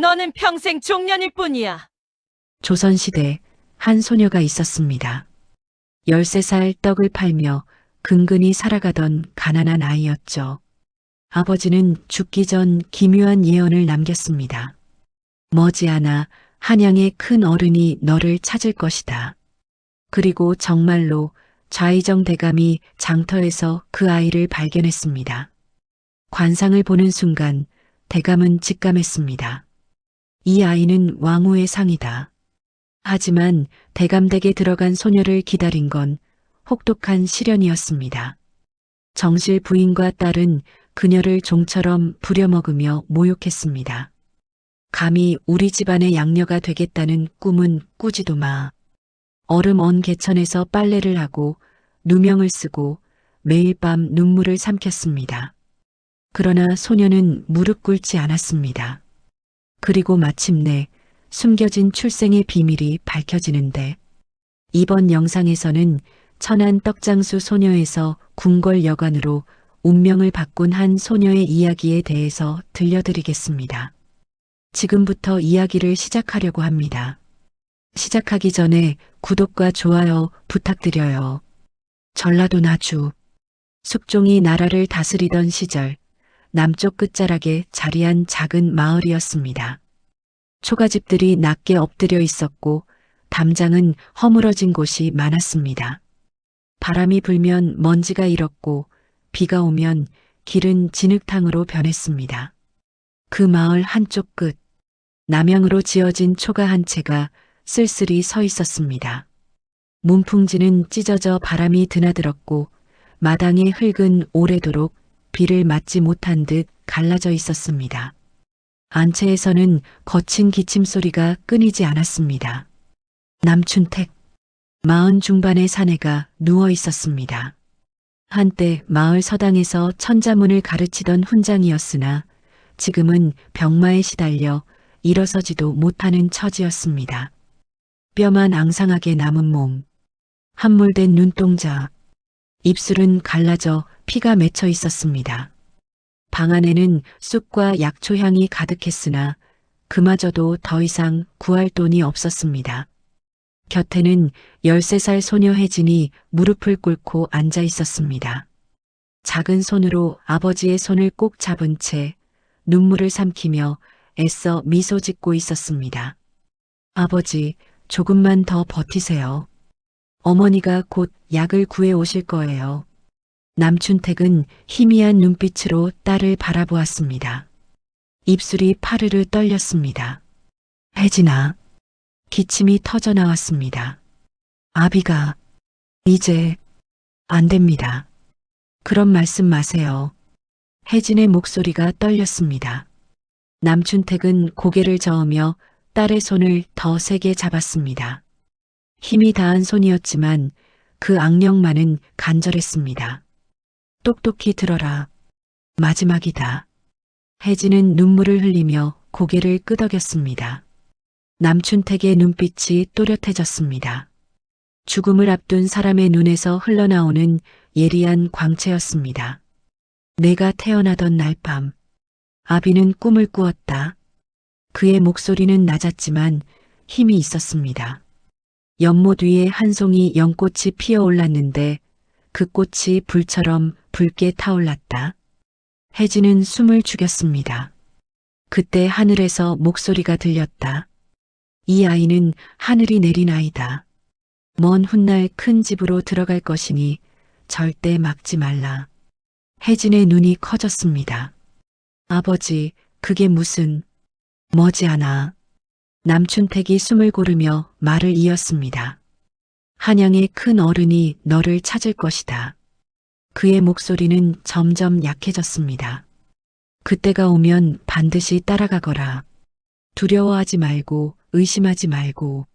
너는 평생 종년일 뿐이야. 조선시대 한 소녀가 있었습니다. 13살 떡을 팔며 근근히 살아가던 가난한 아이였죠. 아버지는 죽기 전 기묘한 예언을 남겼습니다. 머지않아 한양의 큰 어른이 너를 찾을 것이다. 그리고 정말로 좌의정 대감이 장터에서 그 아이를 발견했습니다. 관상을 보는 순간 대감은 직감했습니다. 이 아이는 왕후의 상이다. 하지만 대감댁에 들어간 소녀를 기다린 건 혹독한 시련이었습니다. 정실 부인과 딸은 그녀를 종처럼 부려먹으며 모욕했습니다. 감히 우리 집안의 양녀가 되겠다는 꿈은 꾸지도 마. 얼음 언 개천에서 빨래를 하고 누명을 쓰고 매일 밤 눈물을 삼켰습니다. 그러나 소녀는 무릎 꿇지 않았습니다. 그리고 마침내 숨겨진 출생의 비밀이 밝혀지는데 이번 영상에서는 천안 떡장수 소녀에서 궁궐 여관으로 운명을 바꾼 한 소녀의 이야기에 대해서 들려드리겠습니다. 지금부터 이야기를 시작하려고 합니다. 시작하기 전에 구독과 좋아요 부탁드려요. 전라도 나주 숙종이 나라를 다스리던 시절 남쪽 끝자락에 자리한 작은 마을이었습니다. 초가집들이 낮게 엎드려 있었고 담장은 허물어진 곳이 많았습니다. 바람이 불면 먼지가 일었고 비가 오면 길은 진흙탕으로 변했습니다. 그 마을 한쪽 끝, 남향으로 지어진 초가 한 채가 쓸쓸히 서 있었습니다. 문풍지는 찢어져 바람이 드나들었고 마당의 흙은 오래도록 비를 맞지 못한 듯 갈라져 있었습니다. 안채에서는 거친 기침소리가 끊이지 않았습니다. 남춘택, 40 중반의 사내가 누워 있었습니다. 한때 마을 서당에서 천자문을 가르치던 훈장이었으나 지금은 병마에 시달려 일어서지도 못하는 처지였습니다. 뼈만 앙상하게 남은 몸, 함몰된 눈동자, 입술은 갈라져 피가 맺혀 있었습니다. 방 안에는 쑥과 약초향이 가득했으나 그마저도 더 이상 구할 돈이 없었습니다. 곁에는 13살 소녀 혜진이 무릎을 꿇고 앉아 있었습니다. 작은 손으로 아버지의 손을 꼭 잡은 채 눈물을 삼키며 애써 미소 짓고 있었습니다. 아버지, 조금만 더 버티세요. 어머니가 곧 약을 구해 오실 거예요. 남춘택은 희미한 눈빛으로 딸을 바라보았습니다. 입술이 파르르 떨렸습니다. 혜진아, 기침이 터져 나왔습니다. 아비가 이제 안 됩니다. 그런 말씀 마세요. 혜진의 목소리가 떨렸습니다. 남춘택은 고개를 저으며 딸의 손을 더 세게 잡았습니다. 힘이 다한 손이었지만 그 악령만은 간절했습니다. 똑똑히 들어라. 마지막이다. 혜진은 눈물을 흘리며 고개를 끄덕였습니다. 남춘택의 눈빛이 또렷해졌습니다. 죽음을 앞둔 사람의 눈에서 흘러나오는 예리한 광채였습니다. 내가 태어나던 날 밤, 아비는 꿈을 꾸었다. 그의 목소리는 낮았지만 힘이 있었습니다. 연못 위에 한 송이 연꽃이 피어올랐는데 그 꽃이 불처럼 붉게 타올랐다. 혜진은 숨을 죽였습니다. 그때 하늘에서 목소리가 들렸다. 이 아이는 하늘이 내린 아이다. 먼 훗날 큰 집으로 들어갈 것이니 절대 막지 말라. 혜진의 눈이 커졌습니다. 아버지, 그게 무슨... 머지않아. 남춘택이 숨을 고르며 말을 이었습니다. 한양의 큰 어른이 너를 찾을 것이다. 그의 목소리는 점점 약해졌습니다. 그때가 오면 반드시 따라가거라. 두려워하지 말고 의심하지 말고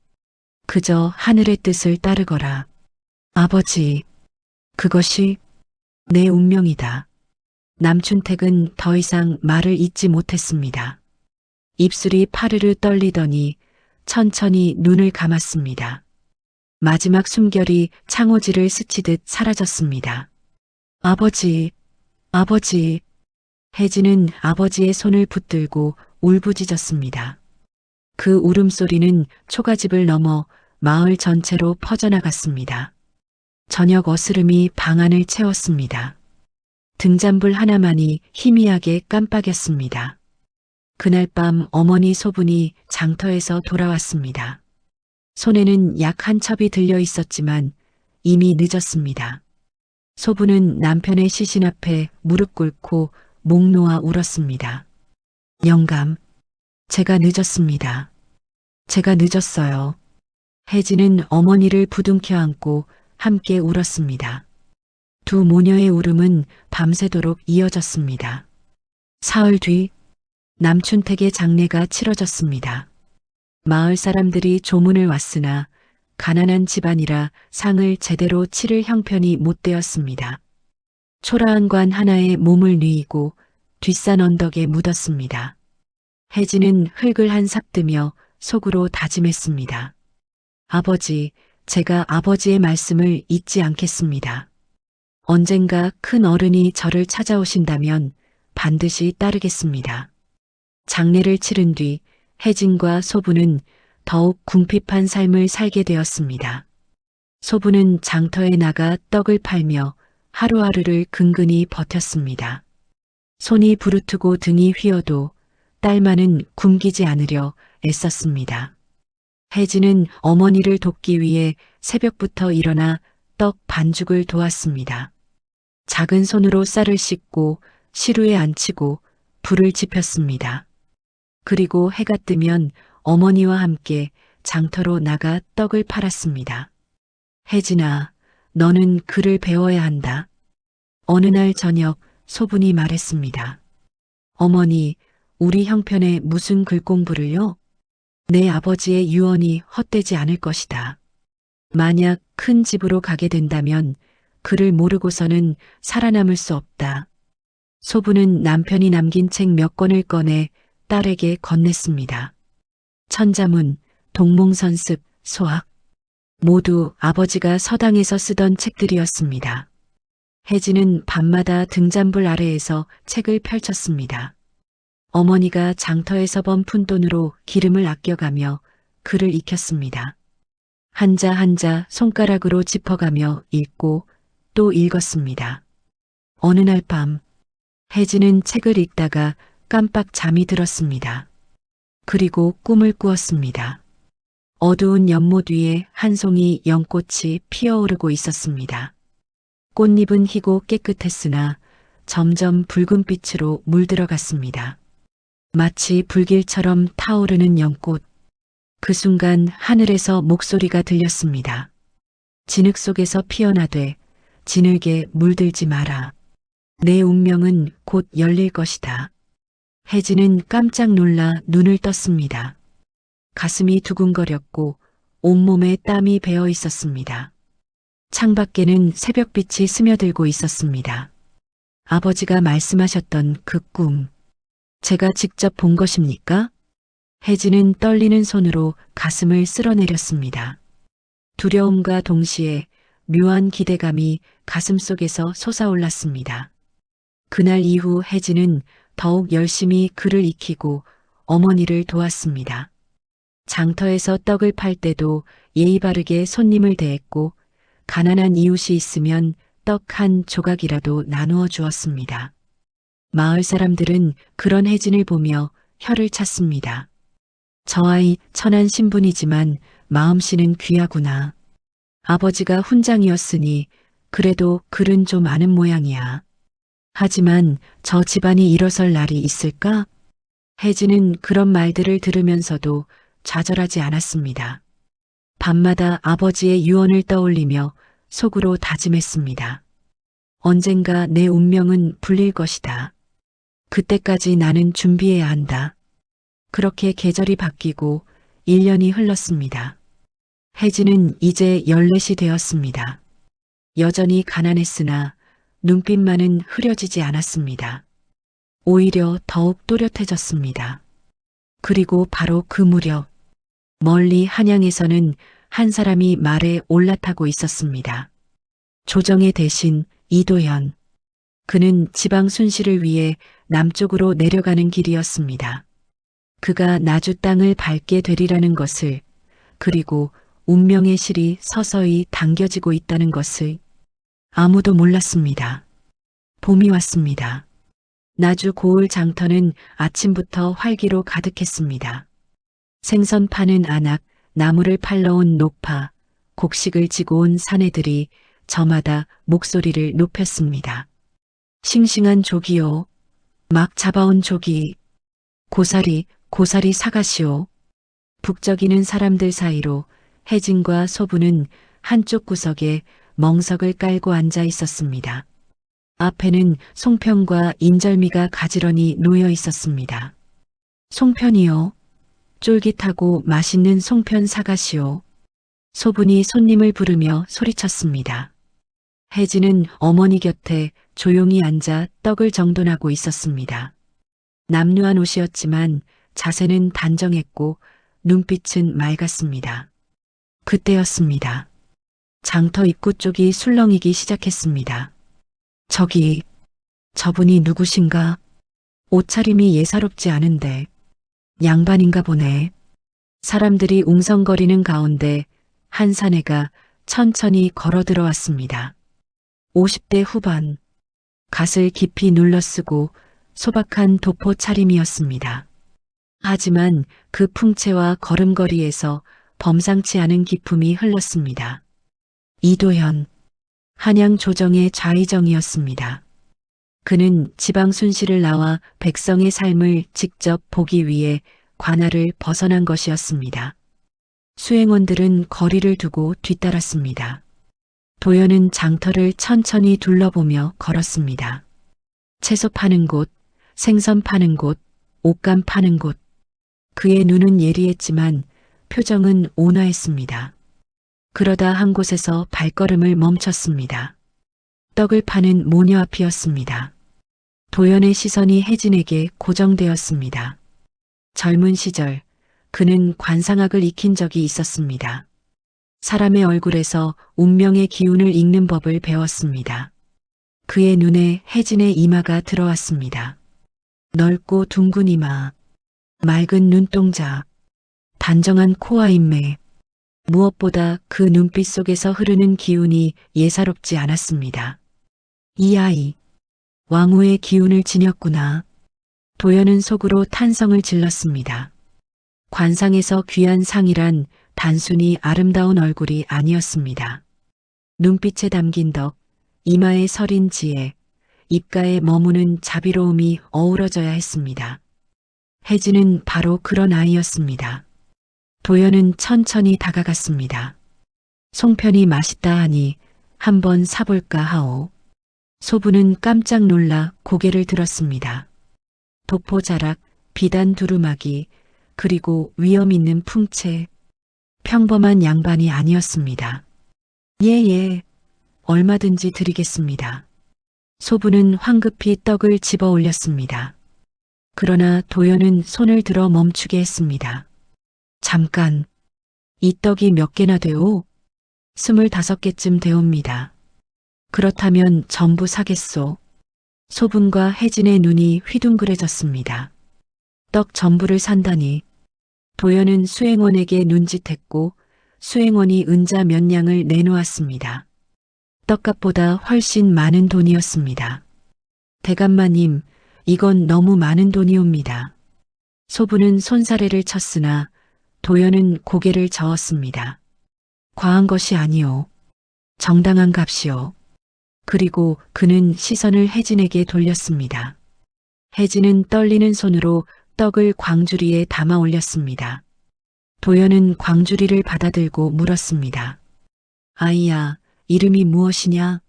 그저 하늘의 뜻을 따르거라. 아버지, 그것이 내 운명이다. 남춘택은 더 이상 말을 잇지 못했습니다. 입술이 파르르 떨리더니 천천히 눈을 감았습니다. 마지막 숨결이 창호지를 스치듯 사라졌습니다. 아버지, 아버지. 혜진은 아버지의 손을 붙들고 울부짖었습니다. 그 울음소리는 초가집을 넘어 마을 전체로 퍼져나갔습니다. 저녁 어스름이 방 안을 채웠습니다. 등잔불 하나만이 희미하게 깜빡였습니다. 그날 밤 어머니 소분이 장터에서 돌아왔습니다. 손에는 약 한 첩이 들려 있었지만 이미 늦었습니다. 소분은 남편의 시신 앞에 무릎 꿇고 목 놓아 울었습니다. 영감, 제가 늦었습니다. 제가 늦었어요. 혜진은 어머니를 부둥켜 안고 함께 울었습니다. 두 모녀의 울음은 밤새도록 이어졌습니다. 사흘 뒤 남춘택의 장례가 치러졌습니다. 마을 사람들이 조문을 왔으나 가난한 집안이라 상을 제대로 치를 형편이 못 되었습니다. 초라한 관 하나에 몸을 뉘이고 뒷산 언덕에 묻었습니다. 혜진은 흙을 한 삽뜨며 속으로 다짐했습니다. 아버지, 제가 아버지의 말씀을 잊지 않겠습니다. 언젠가 큰 어른이 저를 찾아오신다면 반드시 따르겠습니다. 장례를 치른 뒤 혜진과 소부는 더욱 궁핍한 삶을 살게 되었습니다. 소부는 장터에 나가 떡을 팔며 하루하루를 근근히 버텼습니다. 손이 부르트고 등이 휘어도 딸만은 굶기지 않으려 애썼습니다. 혜진은 어머니를 돕기 위해 새벽부터 일어나 떡 반죽을 도왔습니다. 작은 손으로 쌀을 씻고 시루에 앉히고 불을 지폈습니다. 그리고 해가 뜨면 어머니와 함께 장터로 나가 떡을 팔았습니다. 혜진아, 너는 글을 배워야 한다. 어느 날 저녁 소분이 말했습니다. 어머니, 우리 형편에 무슨 글 공부를요? 내 아버지의 유언이 헛되지 않을 것이다. 만약 큰 집으로 가게 된다면 글을 모르고서는 살아남을 수 없다. 소부는 남편이 남긴 책 몇 권을 꺼내 딸에게 건넸습니다. 천자문, 동몽선습, 소학. 모두 아버지가 서당에서 쓰던 책들이었습니다. 혜진은 밤마다 등잔불 아래에서 책을 펼쳤습니다. 어머니가 장터에서 번 푼돈으로 기름을 아껴가며 글을 익혔습니다. 한자 한자 손가락으로 짚어가며 읽고 또 읽었습니다. 어느 날 밤 혜진은 책을 읽다가 깜빡 잠이 들었습니다. 그리고 꿈을 꾸었습니다. 어두운 연못 위에 한 송이 연꽃이 피어오르고 있었습니다. 꽃잎은 희고 깨끗했으나 점점 붉은 빛으로 물들어갔습니다. 마치 불길처럼 타오르는 연꽃. 그 순간 하늘에서 목소리가 들렸습니다. 진흙 속에서 피어나되 진흙에 물들지 마라. 내 운명은 곧 열릴 것이다. 혜진은 깜짝 놀라 눈을 떴습니다. 가슴이 두근거렸고 온몸에 땀이 배어 있었습니다. 창밖에는 새벽빛이 스며들고 있었습니다. 아버지가 말씀하셨던 그 꿈, 제가 직접 본 것입니까? 혜진은 떨리는 손으로 가슴을 쓸어내렸습니다. 두려움과 동시에 묘한 기대감이 가슴속에서 솟아올랐습니다. 그날 이후 혜진은 더욱 열심히 글을 익히고 어머니를 도왔습니다. 장터에서 떡을 팔 때도 예의 바르게 손님을 대했고 가난한 이웃이 있으면 떡 한 조각이라도 나누어 주었습니다. 마을 사람들은 그런 혜진을 보며 혀를 찼습니다. 저 아이 천한 신분이지만 마음씨는 귀하구나. 아버지가 훈장이었으니 그래도 글은 좀 아는 모양이야. 하지만 저 집안이 일어설 날이 있을까? 혜진은 그런 말들을 들으면서도 좌절하지 않았습니다. 밤마다 아버지의 유언을 떠올리며 속으로 다짐했습니다. 언젠가 내 운명은 불릴 것이다. 그때까지 나는 준비해야 한다. 그렇게 계절이 바뀌고 1년이 흘렀습니다. 혜진은 이제 14이 되었습니다. 여전히 가난했으나 눈빛만은 흐려지지 않았습니다. 오히려 더욱 또렷해졌습니다. 그리고 바로 그 무렵 멀리 한양에서는 한 사람이 말에 올라타고 있었습니다. 조정의 대신 이도현. 그는 지방 순시를 위해 남쪽으로 내려가는 길이었습니다. 그가 나주 땅을 밟게 되리라는 것을, 그리고 운명의 실이 서서히 당겨지고 있다는 것을 아무도 몰랐습니다. 봄이 왔습니다. 나주 고을 장터는 아침부터 활기로 가득했습니다. 생선 파는 아낙, 나무를 팔러 온 노파, 곡식을 지고 온 사내들이 저마다 목소리를 높였습니다. 싱싱한 조기요. 막 잡아온 조기. 고사리, 고사리 사가시오. 북적이는 사람들 사이로 혜진과 소부는 한쪽 구석에 멍석을 깔고 앉아 있었습니다. 앞에는 송편과 인절미가 가지런히 놓여 있었습니다. 송편이요. 쫄깃하고 맛있는 송편 사가시오. 소분이 손님을 부르며 소리쳤습니다. 혜진은 어머니 곁에 조용히 앉아 떡을 정돈하고 있었습니다. 남루한 옷이었지만 자세는 단정했고 눈빛은 맑았습니다. 그때였습니다. 장터 입구 쪽이 술렁이기 시작했습니다. 저분이 누구신가? 옷차림이 예사롭지 않은데 양반인가 보네. 사람들이 웅성거리는 가운데 한 사내가 천천히 걸어 들어왔습니다. 50대 후반, 갓을 깊이 눌러쓰고 소박한 도포 차림이었습니다. 하지만 그 풍채와 걸음걸이에서 범상치 않은 기품이 흘렀습니다. 이도현, 한양 조정의 좌의정이었습니다. 그는 지방 순시를 나와 백성의 삶을 직접 보기 위해 관할을 벗어난 것이었습니다. 수행원들은 거리를 두고 뒤따랐습니다. 도연은 장터를 천천히 둘러보며 걸었습니다. 채소 파는 곳, 생선 파는 곳, 옷감 파는 곳. 그의 눈은 예리했지만 표정은 온화했습니다. 그러다 한 곳에서 발걸음을 멈췄습니다. 떡을 파는 모녀 앞이었습니다. 도연의 시선이 혜진에게 고정되었습니다. 젊은 시절 그는 관상학을 익힌 적이 있었습니다. 사람의 얼굴에서 운명의 기운을 읽는 법을 배웠습니다. 그의 눈에 혜진의 이마가 들어왔습니다. 넓고 둥근 이마, 맑은 눈동자, 단정한 코와 인매. 무엇보다 그 눈빛 속에서 흐르는 기운이 예사롭지 않았습니다. 이 아이, 왕후의 기운을 지녔구나. 도연은 속으로 탄성을 질렀습니다. 관상에서 귀한 상이란 단순히 아름다운 얼굴이 아니었습니다. 눈빛에 담긴 덕, 이마에 서린 지혜, 입가에 머무는 자비로움이 어우러져야 했습니다. 혜진은 바로 그런 아이였습니다. 도연은 천천히 다가갔습니다. 송편이 맛있다 하니 한번 사볼까 하오. 소부는 깜짝 놀라 고개를 들었습니다. 도포자락, 비단 두루마기, 그리고 위험 있는 풍채. 평범한 양반이 아니었습니다. 예, 얼마든지 드리겠습니다. 소부는 황급히 떡을 집어 올렸습니다. 그러나 도연은 손을 들어 멈추게 했습니다. 잠깐, 이 떡이 몇 개나 되오? 25개쯤 되옵니다. 그렇다면 전부 사겠소. 소분과 혜진의 눈이 휘둥그레졌습니다. 떡 전부를 산다니. 도연은 수행원에게 눈짓했고 수행원이 은자 몇 냥을 내놓았습니다. 떡값보다 훨씬 많은 돈이었습니다. 대감마님, 이건 너무 많은 돈이옵니다. 소부는 손사래를 쳤으나 도연은 고개를 저었습니다. 과한 것이 아니오. 정당한 값이오. 그리고 그는 시선을 혜진에게 돌렸습니다. 혜진은 떨리는 손으로 떡을 광주리에 담아 올렸습니다. 도연은 광주리를 받아들고 물었습니다. 아이야, 이름이 무엇이냐?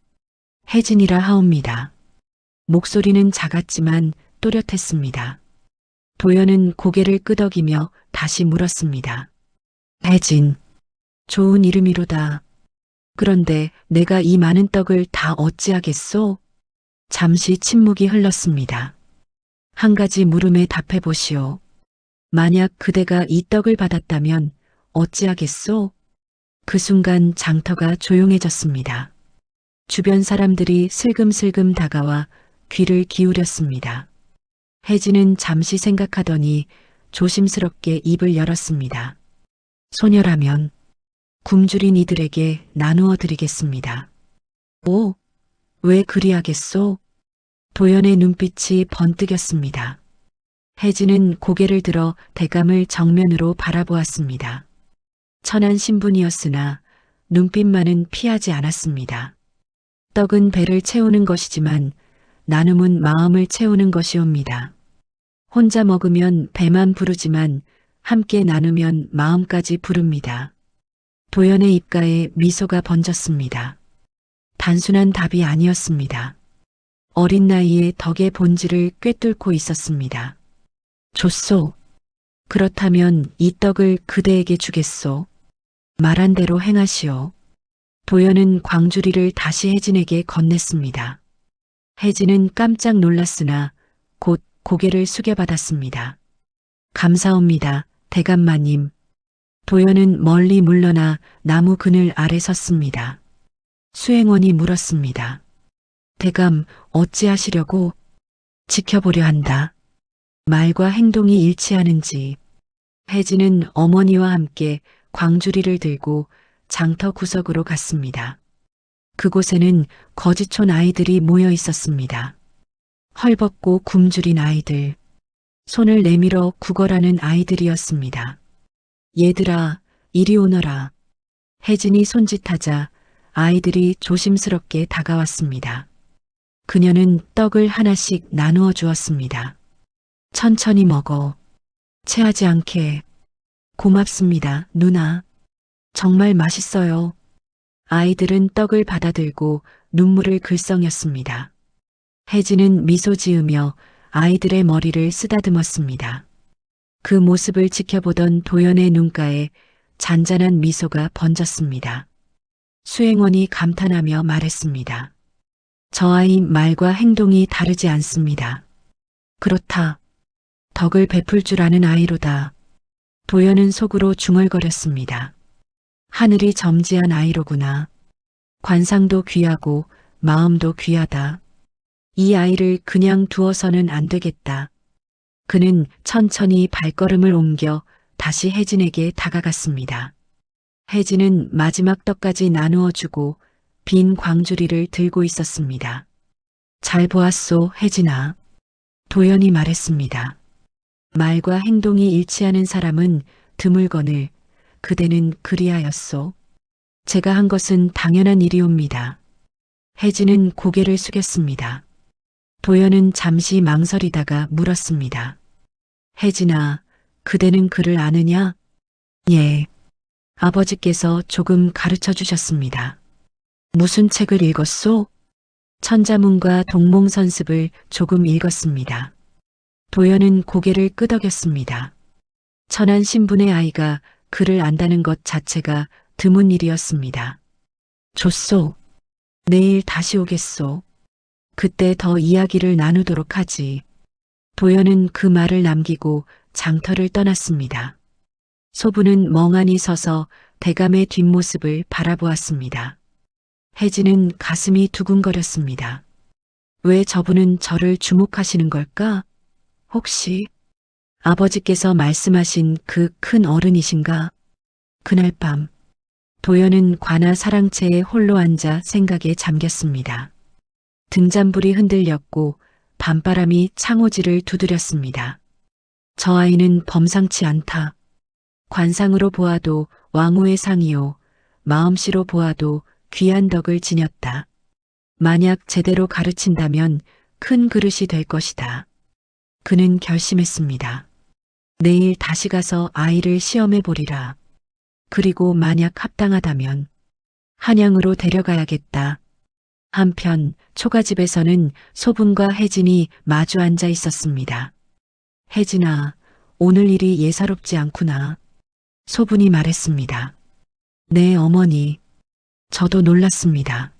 혜진이라 하옵니다. 목소리는 작았지만 또렷했습니다. 도연은 고개를 끄덕이며 다시 물었습니다. 혜진, 좋은 이름이로다. 그런데 내가 이 많은 떡을 다 어찌하겠소? 잠시 침묵이 흘렀습니다. 한 가지 물음에 답해 보시오. 만약 그대가 이 떡을 받았다면 어찌하겠소? 그 순간 장터가 조용해졌습니다. 주변 사람들이 슬금슬금 다가와 귀를 기울였습니다. 혜진은 잠시 생각하더니 조심스럽게 입을 열었습니다. 소녀라면 굶주린 이들에게 나누어 드리겠습니다. 오, 왜 그리하겠소? 도연의 눈빛이 번뜩였습니다. 혜진은 고개를 들어 대감을 정면으로 바라보았습니다. 천한 신분이었으나 눈빛만은 피하지 않았습니다. 떡은 배를 채우는 것이지만 나눔은 마음을 채우는 것이옵니다. 혼자 먹으면 배만 부르지만 함께 나누면 마음까지 부릅니다. 도연의 입가에 미소가 번졌습니다. 단순한 답이 아니었습니다. 어린 나이에 덕의 본질을 꿰뚫고 있었습니다. 줬소. 그렇다면 이 떡을 그대에게 주겠소. 말한 대로 행하시오. 도연은 광주리를 다시 혜진에게 건넸습니다. 혜진은 깜짝 놀랐으나 곧 고개를 숙여받았습니다. 감사옵니다, 대감마님. 도연은 멀리 물러나 나무 그늘 아래 섰습니다. 수행원이 물었습니다. 대감, 어찌하시려고? 지켜보려 한다. 말과 행동이 일치하는지. 혜진은 어머니와 함께 광주리를 들고 장터 구석으로 갔습니다. 그곳에는 거지촌 아이들이 모여 있었습니다. 헐벗고 굶주린 아이들, 손을 내밀어 구걸하는 아이들이었습니다. 얘들아, 이리 오너라. 혜진이 손짓하자 아이들이 조심스럽게 다가왔습니다. 그녀는 떡을 하나씩 나누어 주었습니다. 천천히 먹어. 체하지 않게. 고맙습니다, 누나. 정말 맛있어요. 아이들은 떡을 받아들고 눈물을 글썽였습니다. 혜진은 미소 지으며 아이들의 머리를 쓰다듬었습니다. 그 모습을 지켜보던 도연의 눈가에 잔잔한 미소가 번졌습니다. 수행원이 감탄하며 말했습니다. 저 아이 말과 행동이 다르지 않습니다. 그렇다. 덕을 베풀 줄 아는 아이로다. 도연은 속으로 중얼거렸습니다. 하늘이 점지한 아이로구나. 관상도 귀하고 마음도 귀하다. 이 아이를 그냥 두어서는 안 되겠다. 그는 천천히 발걸음을 옮겨 다시 혜진에게 다가갔습니다. 혜진은 마지막 떡까지 나누어 주고 빈 광주리를 들고 있었습니다. 잘 보았소, 혜진아. 도연이 말했습니다. 말과 행동이 일치하는 사람은 드물거늘 그대는 그리하였소. 제가 한 것은 당연한 일이옵니다. 혜진은 고개를 숙였습니다. 도연은 잠시 망설이다가 물었습니다. 혜진아, 그대는 글을 아느냐? 예. 아버지께서 조금 가르쳐 주셨습니다. 무슨 책을 읽었소? 천자문과 동몽선습을 조금 읽었습니다. 도연은 고개를 끄덕였습니다. 천한 신분의 아이가 글을 안다는 것 자체가 드문 일이었습니다. 좋소. 내일 다시 오겠소. 그때 더 이야기를 나누도록 하지. 도연은 그 말을 남기고 장터를 떠났습니다. 소부는 멍하니 서서 대감의 뒷모습을 바라보았습니다. 혜진은 가슴이 두근거렸습니다. 왜 저분은 저를 주목하시는 걸까? 혹시 아버지께서 말씀하신 그 큰 어른이신가? 그날 밤 도연은 관아 사랑채에 홀로 앉아 생각에 잠겼습니다. 등잔불이 흔들렸고 밤바람이 창호지를 두드렸습니다. 저 아이는 범상치 않다. 관상으로 보아도 왕후의 상이요. 마음씨로 보아도 귀한 덕을 지녔다. 만약 제대로 가르친다면 큰 그릇이 될 것이다. 그는 결심했습니다. 내일 다시 가서 아이를 시험해 보리라. 그리고 만약 합당하다면 한양으로 데려가야겠다. 한편 초가집에서는 소분과 혜진이 마주 앉아 있었습니다. 혜진아, 오늘 일이 예사롭지 않구나. 소분이 말했습니다. 네, 어머니. 저도 놀랐습니다.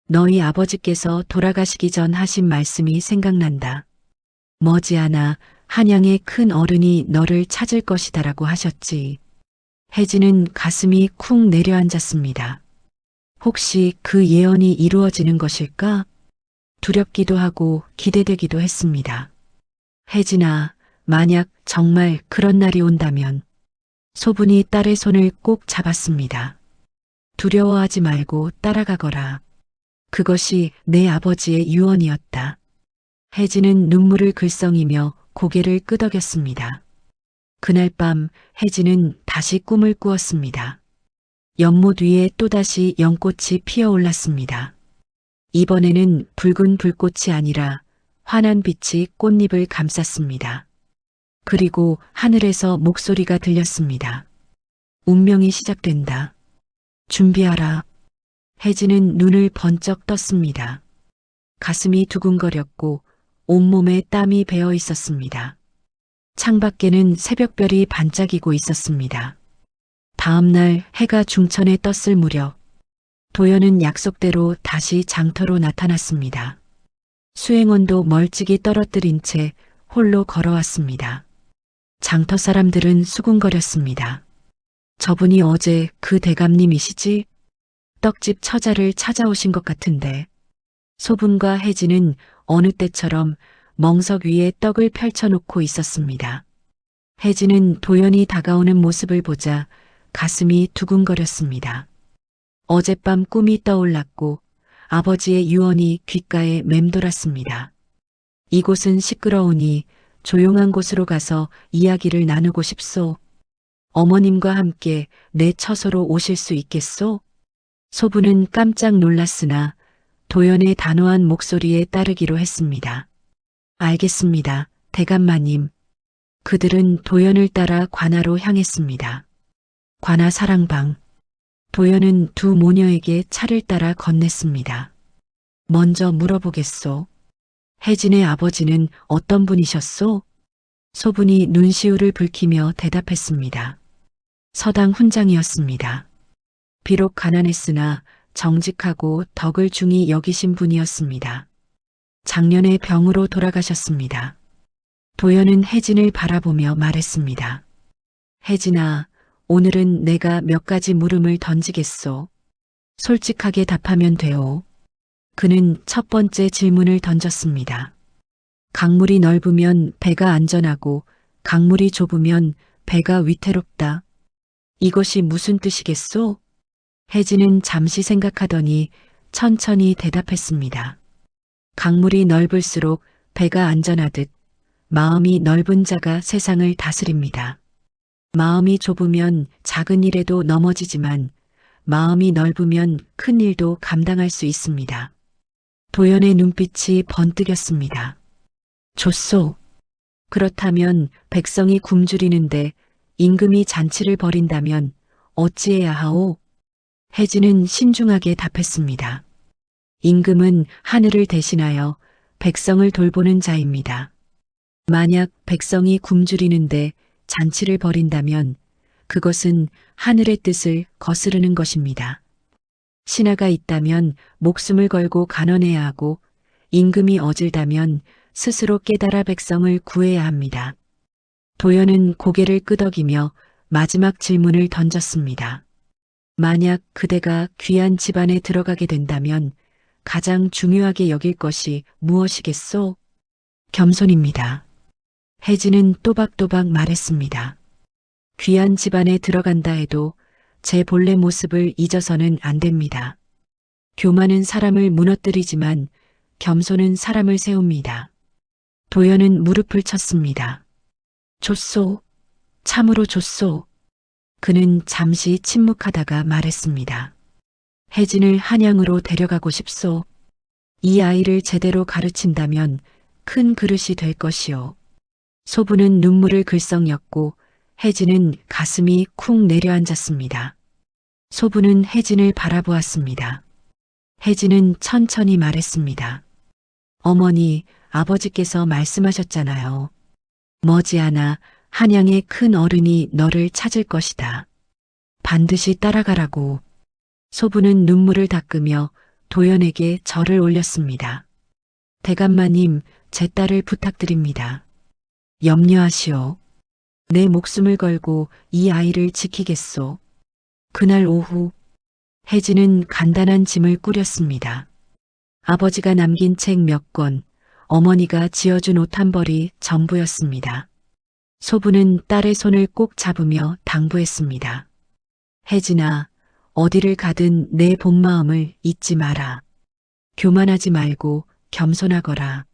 너희 아버지께서 돌아가시기 전 하신 말씀이 생각난다. 머지않아 한양의 큰 어른이 너를 찾을 것이다라고 하셨지. 혜진은 가슴이 쿵 내려앉았습니다. 혹시 그 예언이 이루어지는 것일까? 두렵기도 하고 기대되기도 했습니다. 혜진아, 만약 정말 그런 날이 온다면 소분이 딸의 손을 꼭 잡았습니다. 두려워하지 말고 따라가거라. 그것이 내 아버지의 유언이었다. 혜진은 눈물을 글썽이며 고개를 끄덕였습니다. 그날 밤 혜진은 다시 꿈을 꾸었습니다. 연못 위에 또다시 연꽃이 피어올랐습니다. 이번에는 붉은 불꽃이 아니라 환한 빛이 꽃잎을 감쌌습니다. 그리고 하늘에서 목소리가 들렸습니다. 운명이 시작된다. 준비하라. 혜진은 눈을 번쩍 떴습니다. 가슴이 두근거렸고 온몸에 땀이 배어 있었습니다. 창밖에는 새벽별이 반짝이고 있었습니다. 다음 날 해가 중천에 떴을 무렵 도연은 약속대로 다시 장터로 나타났습니다. 수행원도 멀찍이 떨어뜨린 채 홀로 걸어왔습니다. 장터 사람들은 수군거렸습니다. 저분이 어제 그 대감님이시지? 떡집 처자를 찾아오신 것 같은데. 소분과 혜진은 어느 때처럼 멍석 위에 떡을 펼쳐놓고 있었습니다. 혜진은 도연이 다가오는 모습을 보자 가슴이 두근거렸습니다. 어젯밤 꿈이 떠올랐고 아버지의 유언이 귓가에 맴돌았습니다. 이곳은 시끄러우니 조용한 곳으로 가서 이야기를 나누고 싶소. 어머님과 함께 내 처소로 오실 수 있겠소? 소부는 깜짝 놀랐으나 도연의 단호한 목소리에 따르기로 했습니다. 알겠습니다, 대감마님. 그들은 도연을 따라 관아로 향했습니다. 관아 사랑방. 도연은 두 모녀에게 차를 따라 건넸습니다. 먼저 물어보겠소. 혜진의 아버지는 어떤 분이셨소? 소분이 눈시울을 붉히며 대답했습니다. 서당 훈장이었습니다. 비록 가난했으나 정직하고 덕을 중히 여기신 분이었습니다. 작년에 병으로 돌아가셨습니다. 도연은 혜진을 바라보며 말했습니다. 혜진아, 오늘은 내가 몇 가지 물음을 던지겠소. 솔직하게 답하면 돼요. 그는 첫 번째 질문을 던졌습니다. 강물이 넓으면 배가 안전하고 강물이 좁으면 배가 위태롭다. 이것이 무슨 뜻이겠소? 혜진은 잠시 생각하더니 천천히 대답했습니다. 강물이 넓을수록 배가 안전하듯 마음이 넓은 자가 세상을 다스립니다. 마음이 좁으면 작은 일에도 넘어지지만 마음이 넓으면 큰 일도 감당할 수 있습니다. 도연의 눈빛이 번뜩였습니다. 좋소. 그렇다면 백성이 굶주리는데 임금이 잔치를 벌인다면 어찌해야 하오? 혜진은 신중하게 답했습니다. 임금은 하늘을 대신하여 백성을 돌보는 자입니다. 만약 백성이 굶주리는데 잔치를 벌인다면 그것은 하늘의 뜻을 거스르는 것입니다. 신하가 있다면 목숨을 걸고 간언해야 하고 임금이 어질다면 스스로 깨달아 백성을 구해야 합니다. 도연은 고개를 끄덕이며 마지막 질문을 던졌습니다. 만약 그대가 귀한 집안에 들어가게 된다면 가장 중요하게 여길 것이 무엇이겠소? 겸손입니다. 혜진은 또박또박 말했습니다. 귀한 집안에 들어간다 해도 제 본래 모습을 잊어서는 안 됩니다. 교만은 사람을 무너뜨리지만 겸손은 사람을 세웁니다. 도연은 무릎을 쳤습니다. 좋소. 참으로 좋소. 그는 잠시 침묵하다가 말했습니다. 혜진을 한양으로 데려가고 싶소. 이 아이를 제대로 가르친다면 큰 그릇이 될 것이오. 소부는 눈물을 글썽였고 혜진은 가슴이 쿵 내려앉았습니다. 소부는 혜진을 바라보았습니다. 혜진은 천천히 말했습니다. 어머니, 아버지께서 말씀하셨잖아요. 머지않아 한양의 큰 어른이 너를 찾을 것이다. 반드시 따라가라고. 소부는 눈물을 닦으며 도연에게 절을 올렸습니다. 대감마님, 제 딸을 부탁드립니다. 염려하시오. 내 목숨을 걸고 이 아이를 지키겠소. 그날 오후 혜진은 간단한 짐을 꾸렸습니다. 아버지가 남긴 책 몇 권, 어머니가 지어준 옷 한 벌이 전부였습니다. 소부는 딸의 손을 꼭 잡으며 당부했습니다. 혜진아, 어디를 가든 내 본 마음을 잊지 마라. 교만하지 말고 겸손하거라.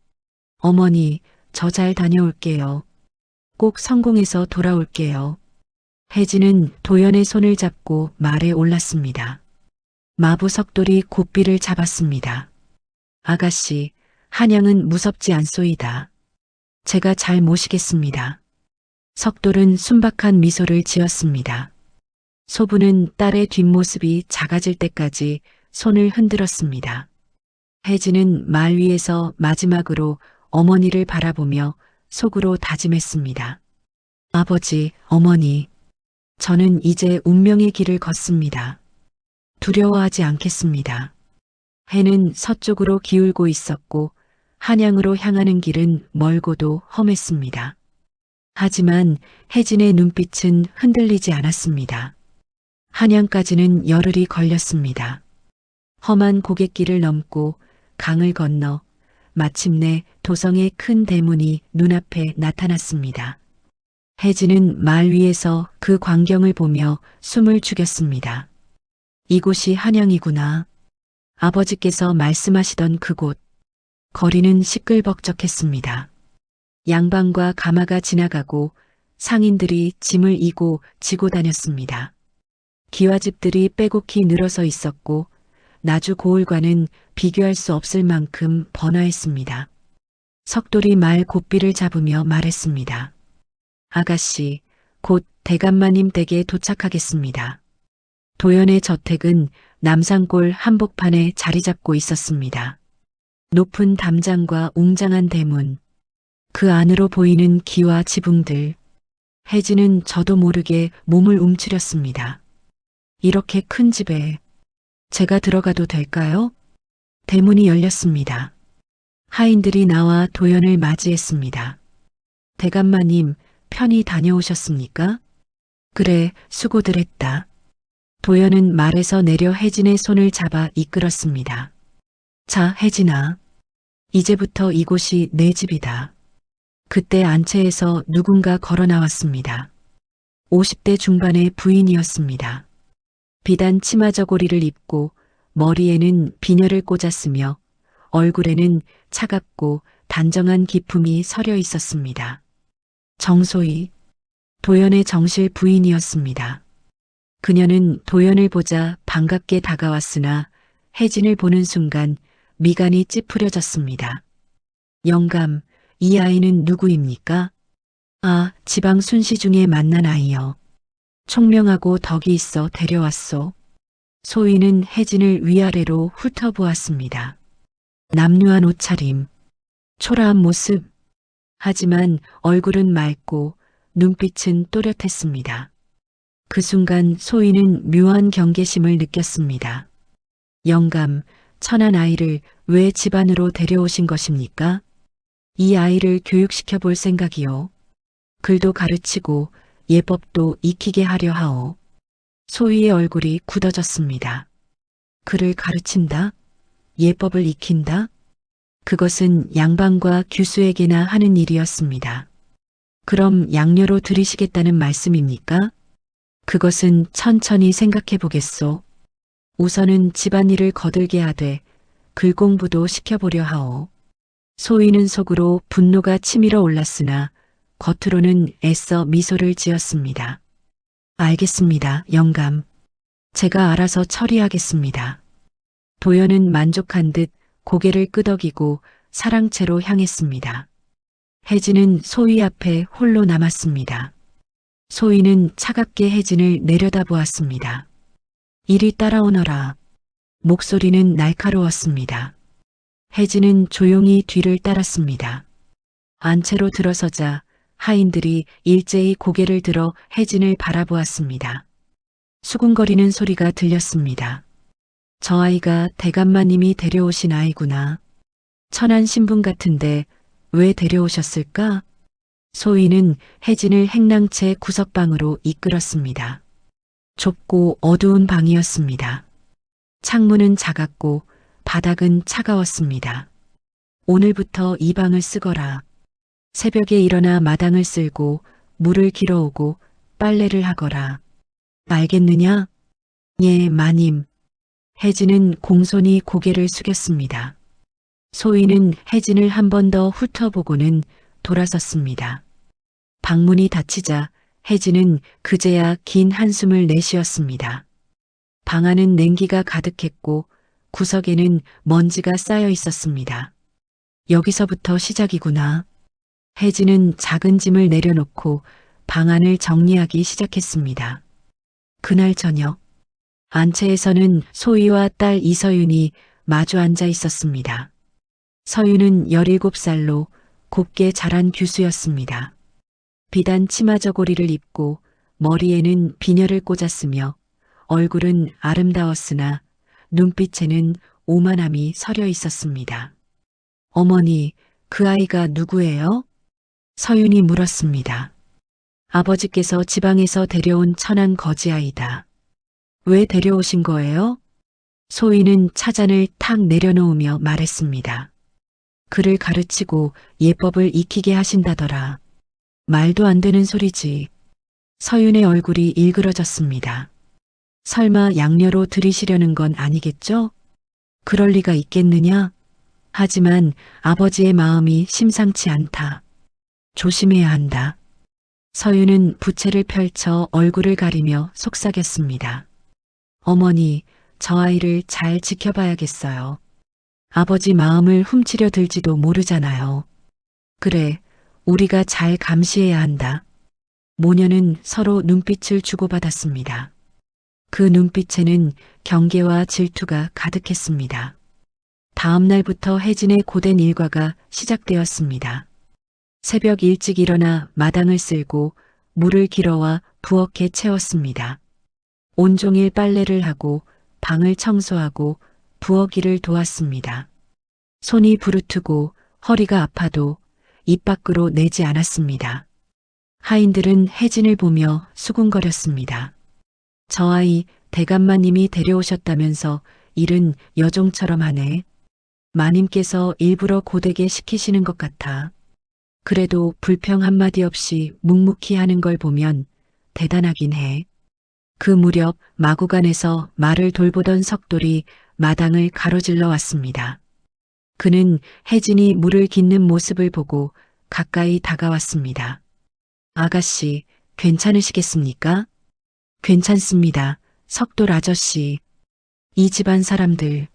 어머니, 저 잘 다녀올게요. 꼭 성공해서 돌아올게요. 혜진은 도연의 손을 잡고 말에 올랐습니다. 마부 석돌이 고삐를 잡았습니다. 아가씨, 한양은 무섭지 않소이다. 제가 잘 모시겠습니다. 석돌은 순박한 미소를 지었습니다. 소부는 딸의 뒷모습이 작아질 때까지 손을 흔들었습니다. 혜진은 말 위에서 마지막으로 어머니를 바라보며 속으로 다짐했습니다. 아버지, 어머니, 저는 이제 운명의 길을 걷습니다. 두려워하지 않겠습니다. 해는 서쪽으로 기울고 있었고 한양으로 향하는 길은 멀고도 험했습니다. 하지만 혜진의 눈빛은 흔들리지 않았습니다. 한양까지는 열흘이 걸렸습니다. 험한 고갯길을 넘고 강을 건너 마침내 도성의 큰 대문이 눈앞에 나타났습니다. 혜진은 말 위에서 그 광경을 보며 숨을 죽였습니다. 이곳이 한양이구나. 아버지께서 말씀하시던 그곳. 거리는 시끌벅적했습니다. 양반과 가마가 지나가고 상인들이 짐을 이고 지고 다녔습니다. 기와집들이 빼곡히 늘어서 있었고 나주 고을과는 비교할 수 없을 만큼 번화했습니다. 석돌이 말 고삐를 잡으며 말했습니다. 아가씨, 곧 대감마님 댁에 도착하겠습니다. 도연의 저택은 남산골 한복판에 자리 잡고 있었습니다. 높은 담장과 웅장한 대문, 그 안으로 보이는 기와 지붕들. 혜진은 저도 모르게 몸을 움츠렸습니다. 이렇게 큰 집에 제가 들어가도 될까요? 대문이 열렸습니다. 하인들이 나와 도연을 맞이했습니다. 대감마님, 편히 다녀오셨습니까? 그래, 수고들 했다. 도연은 말에서 내려 혜진의 손을 잡아 이끌었습니다. 자, 혜진아. 이제부터 이곳이 내 집이다. 그때 안채에서 누군가 걸어 나왔습니다. 50대 중반의 부인이었습니다. 비단 치마 저고리를 입고 머리에는 비녀를 꽂았으며 얼굴에는 차갑고 단정한 기품이 서려 있었습니다. 정소희, 도연의 정실 부인이었습니다. 그녀는 도연을 보자 반갑게 다가왔으나 혜진을 보는 순간 미간이 찌푸려졌습니다. 영감, 이 아이는 누구입니까? 아, 지방 순시 중에 만난 아이요. 총명하고 덕이 있어 데려왔소. 소희는 혜진을 위아래로 훑어보았습니다. 남루한 옷차림, 초라한 모습. 하지만 얼굴은 맑고 눈빛은 또렷했습니다. 그 순간 소희는 묘한 경계심을 느꼈습니다. 영감, 천한 아이를 왜 집안으로 데려오신 것입니까? 이 아이를 교육시켜 볼 생각이요. 글도 가르치고 예법도 익히게 하려 하오. 소희의 얼굴이 굳어졌습니다. 글을 가르친다? 예법을 익힌다? 그것은 양반과 규수에게나 하는 일이었습니다. 그럼 양녀로 들이시겠다는 말씀입니까? 그것은 천천히 생각해 보겠소. 우선은 집안일을 거들게 하되 글 공부도 시켜보려 하오. 소희는 속으로 분노가 치밀어 올랐으나 겉으로는 애써 미소를 지었습니다. 알겠습니다, 영감. 제가 알아서 처리하겠습니다. 도연은 만족한 듯 고개를 끄덕이고 사랑채로 향했습니다. 혜진은 소희 앞에 홀로 남았습니다. 소희는 차갑게 혜진을 내려다보았습니다. 이리 따라오너라. 목소리는 날카로웠습니다. 혜진은 조용히 뒤를 따랐습니다. 안채로 들어서자 하인들이 일제히 고개를 들어 혜진을 바라보았습니다. 수군거리는 소리가 들렸습니다. 저 아이가 대감마님이 데려오신 아이구나. 천한 신분 같은데 왜 데려오셨을까? 소희는 혜진을 행랑채 구석방으로 이끌었습니다. 좁고 어두운 방이었습니다. 창문은 작았고 바닥은 차가웠습니다. 오늘부터 이 방을 쓰거라. 새벽에 일어나 마당을 쓸고 물을 길어오고 빨래를 하거라. 알겠느냐? 예, 마님. 혜진은 공손히 고개를 숙였습니다. 소희는 혜진을 한 번 더 훑어보고는 돌아섰습니다. 방문이 닫히자 혜진은 그제야 긴 한숨을 내쉬었습니다. 방 안은 냉기가 가득했고 구석에는 먼지가 쌓여 있었습니다. 여기서부터 시작이구나. 혜진은 작은 짐을 내려놓고 방 안을 정리하기 시작했습니다. 그날 저녁, 안채에서는 소희와 딸 이서윤이 마주 앉아 있었습니다. 서윤은 17살로 곱게 자란 규수였습니다. 비단 치마 저고리를 입고 머리에는 비녀를 꽂았으며 얼굴은 아름다웠으나 눈빛에는 오만함이 서려 있었습니다. 어머니, 그 아이가 누구예요? 서윤이 물었습니다. 아버지께서 지방에서 데려온 천한 거지아이다. 왜 데려오신 거예요? 소희는 차잔을 탁 내려놓으며 말했습니다. 그를 가르치고 예법을 익히게 하신다더라. 말도 안 되는 소리지. 서윤의 얼굴이 일그러졌습니다. 설마 양녀로 들이시려는 건 아니겠죠? 그럴 리가 있겠느냐? 하지만 아버지의 마음이 심상치 않다. 조심해야 한다. 서윤은 부채를 펼쳐 얼굴을 가리며 속삭였습니다. 어머니, 저 아이를 잘 지켜봐야겠어요. 아버지 마음을 훔치려 들지도 모르잖아요. 그래, 우리가 잘 감시해야 한다. 모녀는 서로 눈빛을 주고받았습니다. 그 눈빛에는 경계와 질투가 가득했습니다. 다음 날부터 혜진의 고된 일과가 시작되었습니다. 새벽 일찍 일어나 마당을 쓸고 물을 길어와 부엌에 채웠습니다. 온종일 빨래를 하고 방을 청소하고 부엌 일을 도왔습니다. 손이 부르트고 허리가 아파도 입 밖으로 내지 않았습니다. 하인들은 혜진을 보며 수군거렸습니다. 저 아이 대감마님이 데려오셨다면서 일은 여종처럼 하네. 마님께서 일부러 고되게 시키시는 것 같아. 그래도 불평 한마디 없이 묵묵히 하는 걸 보면 대단하긴 해. 그 무렵 마구간에서 말을 돌보던 석돌이 마당을 가로질러 왔습니다. 그는 혜진이 물을 깃는 모습을 보고 가까이 다가왔습니다. 아가씨, 괜찮으시겠습니까? 괜찮습니다. 석돌 아저씨. 이 집안 사람들,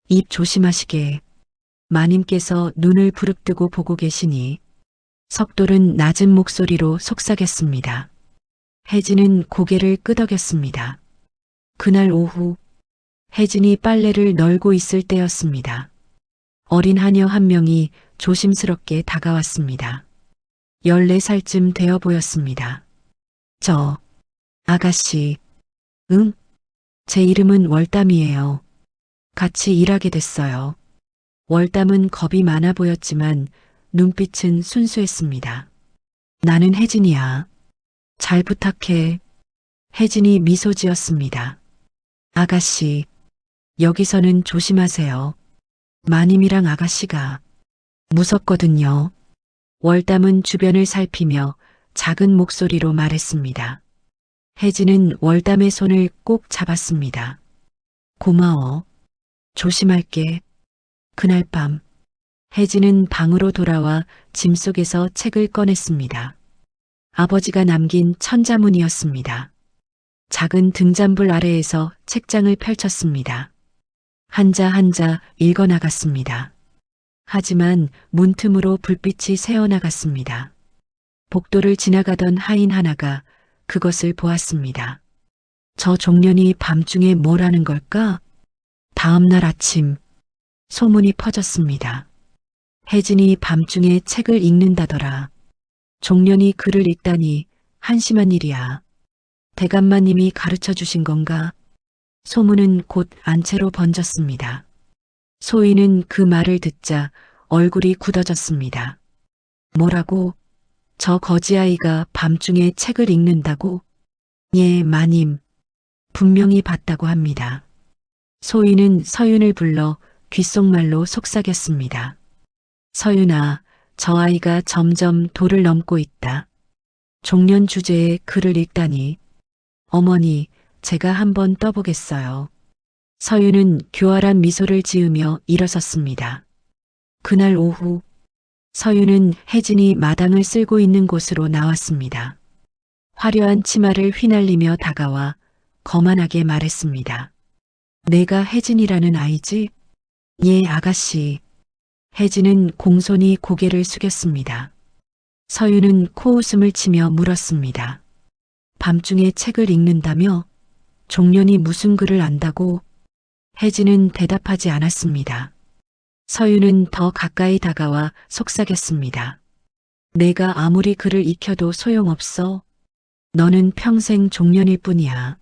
입 조심하시게. 마님께서 눈을 부릅뜨고 보고 계시니. 석돌은 낮은 목소리로 속삭였습니다. 혜진은 고개를 끄덕였습니다. 그날 오후, 혜진이 빨래를 널고 있을 때였습니다. 어린 하녀 한 명이 조심스럽게 다가왔습니다. 14살쯤 되어 보였습니다. 저, 아가씨, 응? 제 이름은 월담이에요. 같이 일하게 됐어요. 월담은 겁이 많아 보였지만 눈빛은 순수했습니다. 나는 혜진이야. 잘 부탁해. 혜진이 미소 지었습니다. 아가씨, 여기서는 조심하세요. 마님이랑 아가씨가 무섭거든요. 월담은 주변을 살피며 작은 목소리로 말했습니다. 혜진은 월담의 손을 꼭 잡았습니다. 고마워. 조심할게. 그날 밤, 혜진은 방으로 돌아와 짐 속에서 책을 꺼냈습니다. 아버지가 남긴 천자문이었습니다. 작은 등잔불 아래에서 책장을 펼쳤습니다. 한자 한자 읽어나갔습니다. 하지만 문틈으로 불빛이 새어나갔습니다. 복도를 지나가던 하인 하나가 그것을 보았습니다. 저 종년이 밤중에 뭘 하는 걸까? 다음 날 아침, 소문이 퍼졌습니다. 혜진이 밤중에 책을 읽는다더라. 종년이 글을 읽다니 한심한 일이야. 대감마님이 가르쳐 주신 건가? 소문은 곧 안채로 번졌습니다. 소희는 그 말을 듣자 얼굴이 굳어졌습니다. 뭐라고? 저 거지아이가 밤중에 책을 읽는다고? 예, 마님. 분명히 봤다고 합니다. 소희는 서윤을 불러 귓속말로 속삭였습니다. 서윤아, 저 아이가 점점 도를 넘고 있다. 종년 주제에 글을 읽다니. 어머니, 제가 한번 떠보겠어요. 서윤은 교활한 미소를 지으며 일어섰습니다. 그날 오후, 서윤은 혜진이 마당을 쓸고 있는 곳으로 나왔습니다. 화려한 치마를 휘날리며 다가와 거만하게 말했습니다. 내가 혜진이라는 아이지? 예, 아가씨. 혜진은 공손히 고개를 숙였습니다. 서윤은 코웃음을 치며 물었습니다. 밤중에 책을 읽는다며? 종년이 무슨 글을 안다고? 혜진은 대답하지 않았습니다. 서윤은 더 가까이 다가와 속삭였습니다. 내가 아무리 글을 익혀도 소용없어. 너는 평생 종년일 뿐이야.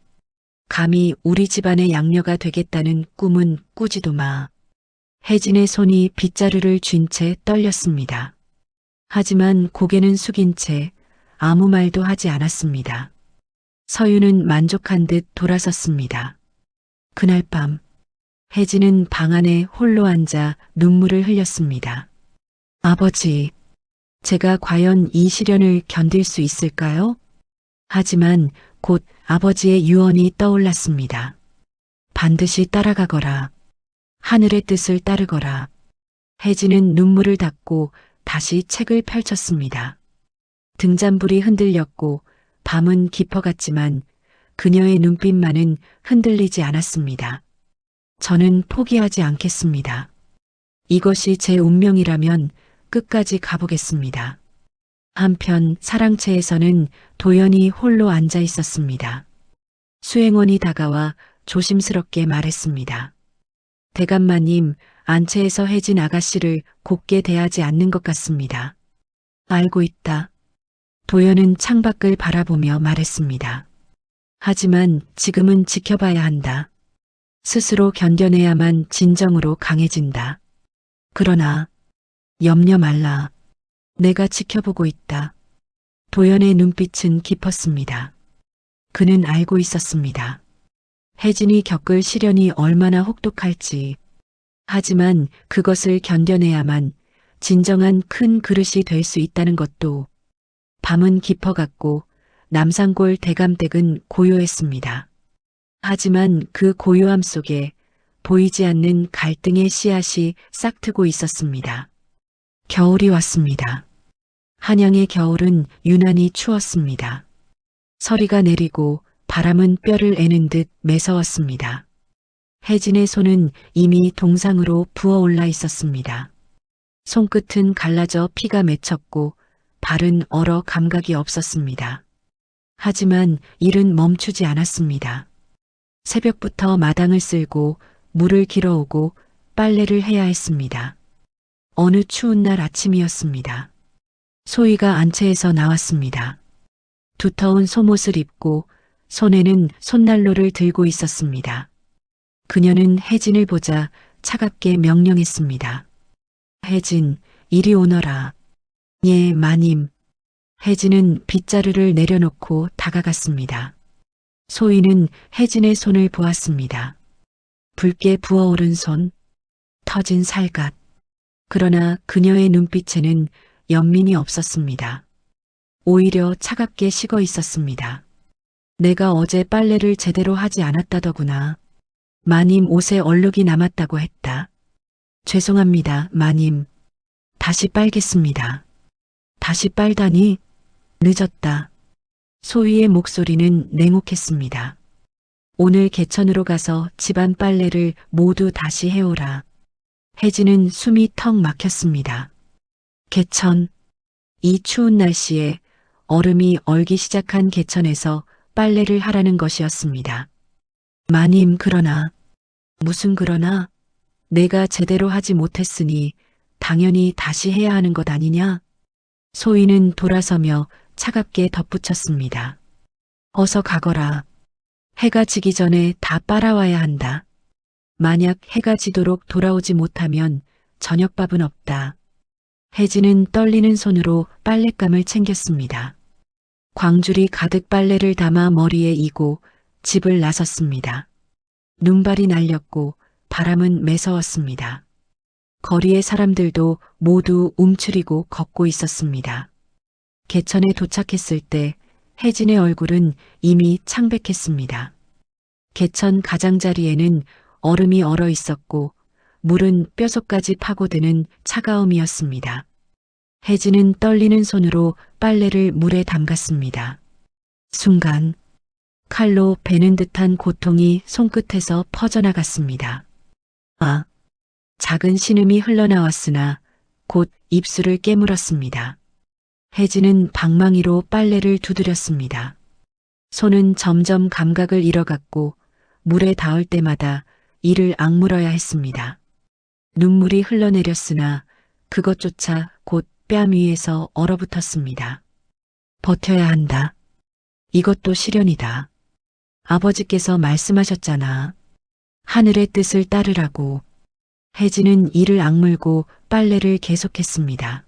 감히 우리 집안의 양녀가 되겠다는 꿈은 꾸지도 마. 혜진의 손이 빗자루를 쥔 채 떨렸습니다. 하지만 고개는 숙인 채 아무 말도 하지 않았습니다. 서윤은 만족한 듯 돌아섰습니다. 그날 밤, 혜진은 방 안에 홀로 앉아 눈물을 흘렸습니다. 아버지, 제가 과연 이 시련을 견딜 수 있을까요? 하지만 곧 아버지의 유언이 떠올랐습니다. 반드시 따라가거라. 하늘의 뜻을 따르거라. 혜진은 눈물을 닦고 다시 책을 펼쳤습니다. 등잔불이 흔들렸고 밤은 깊어갔지만 그녀의 눈빛만은 흔들리지 않았습니다. 저는 포기하지 않겠습니다. 이것이 제 운명이라면 끝까지 가보겠습니다. 한편 사랑채에서는 도연이 홀로 앉아 있었습니다. 수행원이 다가와 조심스럽게 말했습니다. 대감마님, 안채에서 혜진 아가씨를 곱게 대하지 않는 것 같습니다. 알고 있다. 도연은 창밖을 바라보며 말했습니다. 하지만 지금은 지켜봐야 한다. 스스로 견뎌내야만 진정으로 강해진다. 그러나 염려 말라. 내가 지켜보고 있다. 도연의 눈빛은 깊었습니다. 그는 알고 있었습니다. 혜진이 겪을 시련이 얼마나 혹독할지. 하지만 그것을 견뎌내야만 진정한 큰 그릇이 될 수 있다는 것도. 밤은 깊어갔고 남산골 대감댁은 고요했습니다. 하지만 그 고요함 속에 보이지 않는 갈등의 씨앗이 싹트고 있었습니다. 겨울이 왔습니다. 한양의 겨울은 유난히 추웠습니다. 서리가 내리고 바람은 뼈를 애는 듯 매서웠습니다. 혜진의 손은 이미 동상으로 부어올라 있었습니다. 손끝은 갈라져 피가 맺혔고 발은 얼어 감각이 없었습니다. 하지만 일은 멈추지 않았습니다. 새벽부터 마당을 쓸고 물을 길어오고 빨래를 해야 했습니다. 어느 추운 날 아침이었습니다. 소희가 안채에서 나왔습니다. 두터운 속옷을 입고 손에는 손난로를 들고 있었습니다. 그녀는 혜진을 보자 차갑게 명령했습니다. 혜진, 이리 오너라. 예, 마님. 혜진은 빗자루를 내려놓고 다가갔습니다. 소희는 혜진의 손을 보았습니다. 붉게 부어오른 손, 터진 살갗. 그러나 그녀의 눈빛에는 연민이 없었습니다. 오히려 차갑게 식어 있었습니다. 내가 어제 빨래를 제대로 하지 않았다더구나. 마님 옷에 얼룩이 남았다고 했다. 죄송합니다, 마님. 다시 빨겠습니다. 다시 빨다니? 늦었다. 소희의 목소리는 냉혹했습니다. 오늘 개천으로 가서 집안 빨래를 모두 다시 해오라. 혜진은 숨이 턱 막혔습니다. 개천. 이 추운 날씨에 얼음이 얼기 시작한 개천에서 빨래를 하라는 것이었습니다. 마님, 그러나. 무슨 그러나? 내가 제대로 하지 못했으니 당연히 다시 해야 하는 것 아니냐? 소희는 돌아서며 차갑게 덧붙였습니다. 어서 가거라. 해가 지기 전에 다 빨아와야 한다. 만약 해가 지도록 돌아오지 못하면 저녁밥은 없다. 혜진은 떨리는 손으로 빨랫감을 챙겼습니다. 광줄이 가득 빨래를 담아 머리에 이고 집을 나섰습니다. 눈발이 날렸고 바람은 매서웠습니다. 거리의 사람들도 모두 움츠리고 걷고 있었습니다. 개천에 도착했을 때 혜진의 얼굴은 이미 창백했습니다. 개천 가장자리에는 얼음이 얼어 있었고 물은 뼛속까지 파고드는 차가움이었습니다. 혜진은 떨리는 손으로 빨래를 물에 담갔습니다. 순간 칼로 베는 듯한 고통이 손끝에서 퍼져나갔습니다. 아! 작은 신음이 흘러나왔으나 곧 입술을 깨물었습니다. 혜진은 방망이로 빨래를 두드렸습니다. 손은 점점 감각을 잃어갔고 물에 닿을 때마다 이를 악물어야 했습니다. 눈물이 흘러내렸으나 그것조차 곧 뺨 위에서 얼어붙었습니다. 버텨야 한다. 이것도 시련이다. 아버지께서 말씀하셨잖아. 하늘의 뜻을 따르라고. 혜진은 이를 악물고 빨래를 계속했습니다.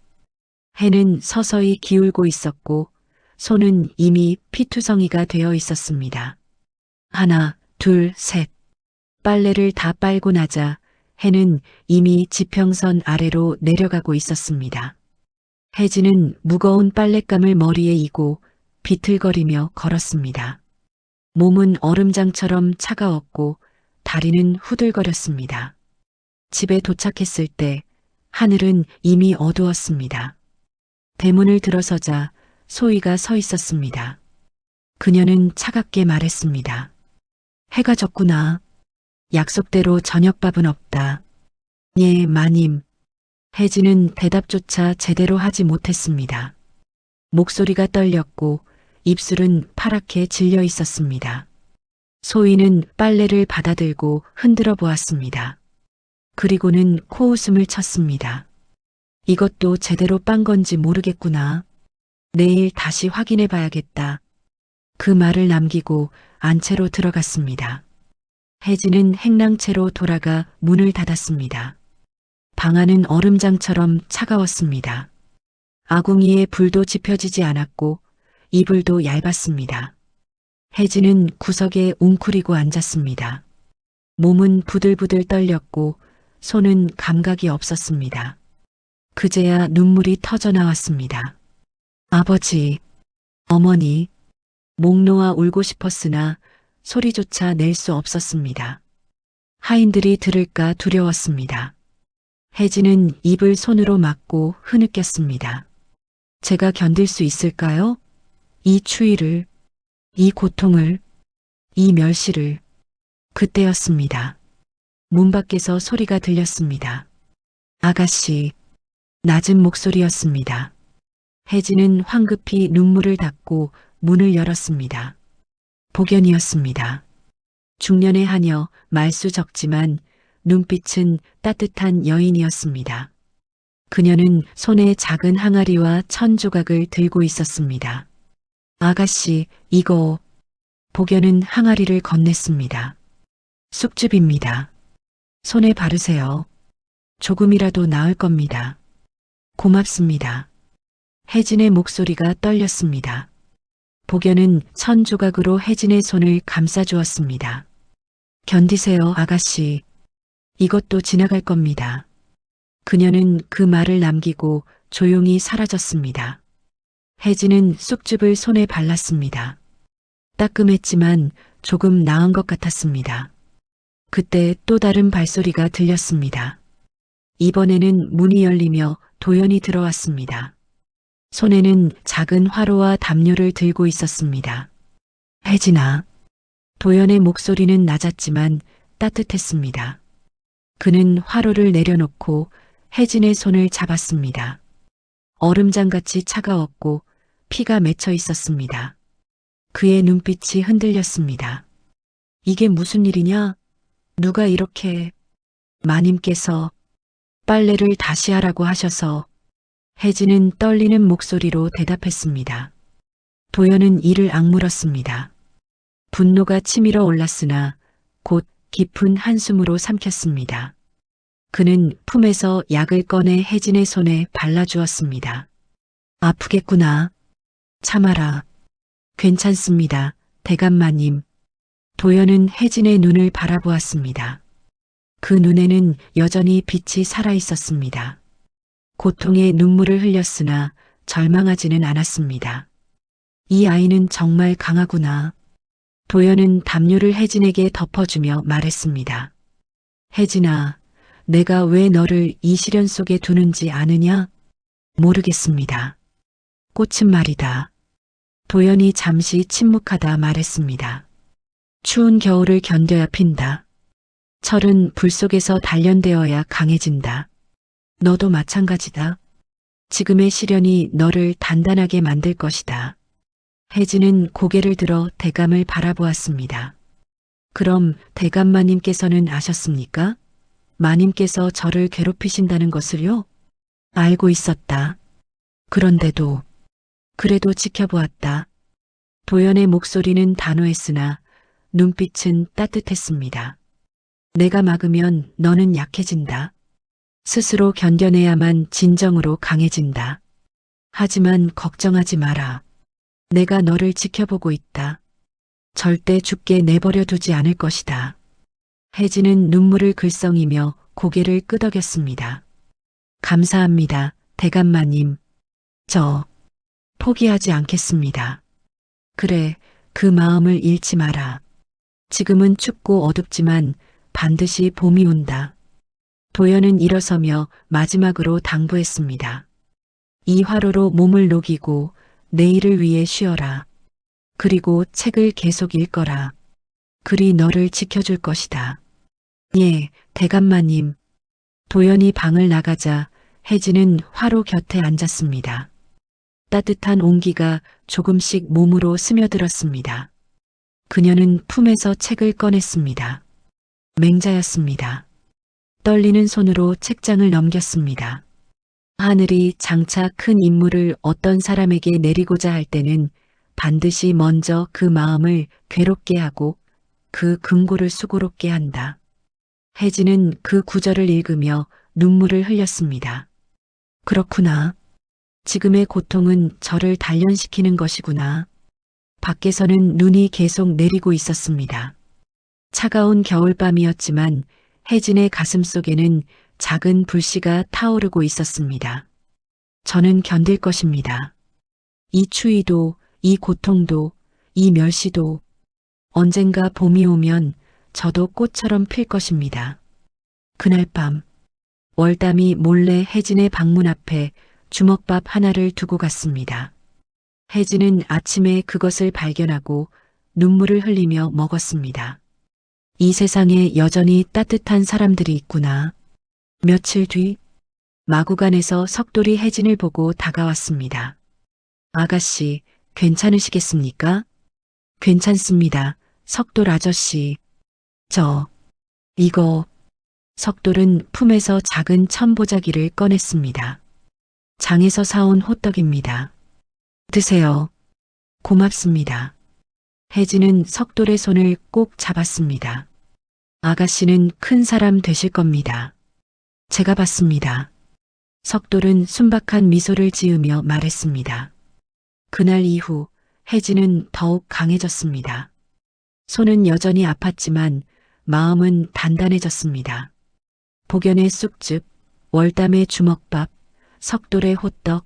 해는 서서히 기울고 있었고 손은 이미 피투성이가 되어 있었습니다. 하나, 둘, 셋. 빨래를 다 빨고 나자 해는 이미 지평선 아래로 내려가고 있었습니다. 혜진은 무거운 빨랫감을 머리에 이고 비틀거리며 걸었습니다. 몸은 얼음장처럼 차가웠고 다리는 후들거렸습니다. 집에 도착했을 때 하늘은 이미 어두웠습니다. 대문을 들어서자 소희가 서 있었습니다. 그녀는 차갑게 말했습니다. 해가 졌구나. 약속대로 저녁밥은 없다. 예, 마님. 혜진은 대답조차 제대로 하지 못했습니다. 목소리가 떨렸고 입술은 파랗게 질려 있었습니다. 소희는 빨래를 받아들고 흔들어 보았습니다. 그리고는 코웃음을 쳤습니다. 이것도 제대로 빤 건지 모르겠구나. 내일 다시 확인해 봐야겠다. 그 말을 남기고 안채로 들어갔습니다. 혜진은 행랑채로 돌아가 문을 닫았습니다. 방 안은 얼음장처럼 차가웠습니다. 아궁이에 불도 지펴지지 않았고 이불도 얇았습니다. 혜진은 구석에 웅크리고 앉았습니다. 몸은 부들부들 떨렸고 손은 감각이 없었습니다. 그제야 눈물이 터져 나왔습니다. 아버지, 어머니, 목 놓아 울고 싶었으나 소리조차 낼 수 없었습니다. 하인들이 들을까 두려웠습니다. 혜진은 입을 손으로 막고 흐느꼈습니다. 제가 견딜 수 있을까요? 이 추위를, 이 고통을, 이 멸시를. 그때였습니다. 문 밖에서 소리가 들렸습니다. 아가씨, 낮은 목소리였습니다. 혜진은 황급히 눈물을 닦고 문을 열었습니다. 복연이었습니다. 중년의 하녀, 말수 적지만 눈빛은 따뜻한 여인이었습니다. 그녀는 손에 작은 항아리와 천 조각을 들고 있었습니다. 아가씨, 이거. 복연은 항아리를 건넸습니다. 쑥즙입니다. 손에 바르세요. 조금이라도 나을 겁니다. 고맙습니다. 혜진의 목소리가 떨렸습니다. 복연은 천 조각으로 혜진의 손을 감싸주었습니다. 견디세요, 아가씨. 이것도 지나갈 겁니다. 그녀는 그 말을 남기고 조용히 사라졌습니다. 혜진은 쑥즙을 손에 발랐습니다. 따끔했지만 조금 나은 것 같았습니다. 그때 또 다른 발소리가 들렸습니다. 이번에는 문이 열리며 도연이 들어왔습니다. 손에는 작은 화로와 담요를 들고 있었습니다. 혜진아. 도연의 목소리는 낮았지만 따뜻했습니다. 그는 화로를 내려놓고 혜진의 손을 잡았습니다. 얼음장같이 차가웠고 피가 맺혀 있었습니다. 그의 눈빛이 흔들렸습니다. 이게 무슨 일이냐? 누가 이렇게... 마님께서 빨래를 다시 하라고 하셔서. 혜진은 떨리는 목소리로 대답했습니다. 도연은 이를 악물었습니다. 분노가 치밀어 올랐으나 곧 깊은 한숨으로 삼켰습니다. 그는 품에서 약을 꺼내 혜진의 손에 발라주었습니다. 아프겠구나. 참아라. 괜찮습니다. 대감마님. 도연은 혜진의 눈을 바라보았습니다. 그 눈에는 여전히 빛이 살아있었습니다. 고통의 눈물을 흘렸으나 절망하지는 않았습니다. 이 아이는 정말 강하구나. 도연은 담요를 혜진에게 덮어주며 말했습니다. 혜진아, 내가 왜 너를 이 시련 속에 두는지 아느냐? 모르겠습니다. 꽃은 말이다. 도연이 잠시 침묵하다 말했습니다. 추운 겨울을 견뎌야 핀다. 철은 불 속에서 단련되어야 강해진다. 너도 마찬가지다. 지금의 시련이 너를 단단하게 만들 것이다. 혜진은 고개를 들어 대감을 바라보았습니다. 그럼 대감마님께서는 아셨습니까? 마님께서 저를 괴롭히신다는 것을요? 알고 있었다. 그런데도, 그래도 지켜보았다. 도연의 목소리는 단호했으나 눈빛은 따뜻했습니다. 내가 막으면 너는 약해진다. 스스로 견뎌내야만 진정으로 강해진다. 하지만 걱정하지 마라. 내가 너를 지켜보고 있다. 절대 죽게 내버려 두지 않을 것이다. 혜진은 눈물을 글썽이며 고개를 끄덕였습니다. 감사합니다, 대감마님. 저 포기하지 않겠습니다. 그래, 그 마음을 잃지 마라. 지금은 춥고 어둡지만 반드시 봄이 온다. 도연은 일어서며 마지막으로 당부했습니다. 이 화로로 몸을 녹이고 내일을 위해 쉬어라. 그리고 책을 계속 읽거라. 글이 너를 지켜줄 것이다. 예, 대감마님. 도연이 방을 나가자 혜진은 화로 곁에 앉았습니다. 따뜻한 온기가 조금씩 몸으로 스며들었습니다. 그녀는 품에서 책을 꺼냈습니다. 맹자였습니다. 떨리는 손으로 책장을 넘겼습니다. 하늘이 장차 큰 임무를 어떤 사람에게 내리고자 할 때는 반드시 먼저 그 마음을 괴롭게 하고 그 금고를 수고롭게 한다. 혜진은 그 구절을 읽으며 눈물을 흘렸습니다. 그렇구나. 지금의 고통은 저를 단련시키는 것이구나. 밖에서는 눈이 계속 내리고 있었습니다. 차가운 겨울밤이었지만 혜진의 가슴 속에는 작은 불씨가 타오르고 있었습니다. 저는 견딜 것입니다. 이 추위도, 이 고통도, 이 멸시도 언젠가 봄이 오면 저도 꽃처럼 필 것입니다. 그날 밤 월담이 몰래 혜진의 방문 앞에 주먹밥 하나를 두고 갔습니다. 혜진은 아침에 그것을 발견하고 눈물을 흘리며 먹었습니다. 이 세상에 여전히 따뜻한 사람들이 있구나. 며칠 뒤 마구간에서 석돌이 혜진을 보고 다가왔습니다. 아가씨, 괜찮으시겠습니까? 괜찮습니다. 석돌 아저씨. 이거. 석돌은 품에서 작은 천보자기를 꺼냈습니다. 장에서 사온 호떡입니다. 드세요. 고맙습니다. 혜진은 석돌의 손을 꼭 잡았습니다. 아가씨는 큰 사람 되실 겁니다. 제가 봤습니다. 석돌은 순박한 미소를 지으며 말했습니다. 그날 이후 혜진은 더욱 강해졌습니다. 손은 여전히 아팠지만 마음은 단단해졌습니다. 복연의 쑥즙, 월담의 주먹밥, 석돌의 호떡,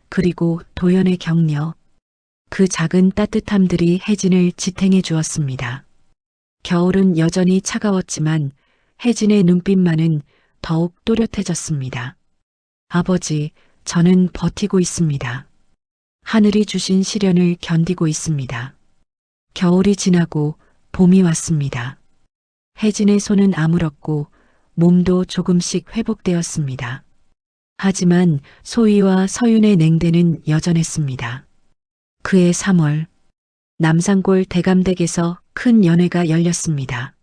그리고 도연의 격려. 그 작은 따뜻함들이 혜진을 지탱해 주었습니다. 겨울은 여전히 차가웠지만 혜진의 눈빛만은 더욱 또렷해졌습니다. 아버지, 저는 버티고 있습니다. 하늘이 주신 시련을 견디고 있습니다. 겨울이 지나고 봄이 왔습니다. 혜진의 손은 아물었고 몸도 조금씩 회복되었습니다. 하지만 소희와 서윤의 냉대는 여전했습니다. 그해 3월, 남산골 대감댁에서 큰 연회가 열렸습니다.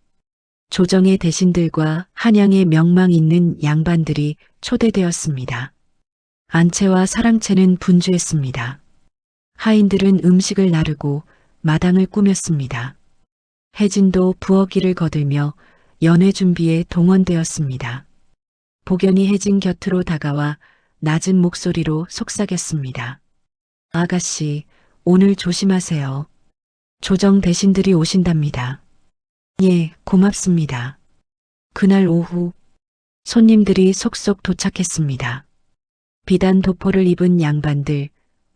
조정의 대신들과 한양의 명망 있는 양반들이 초대되었습니다. 안채와 사랑채는 분주했습니다. 하인들은 음식을 나르고 마당을 꾸몄습니다. 혜진도 부엌일을 거들며 연회 준비에 동원되었습니다. 복연이 혜진 곁으로 다가와 낮은 목소리로 속삭였습니다. 아가씨, 오늘 조심하세요. 조정 대신들이 오신답니다. 예, 고맙습니다. 그날 오후 손님들이 속속 도착했습니다. 비단 도포를 입은 양반들,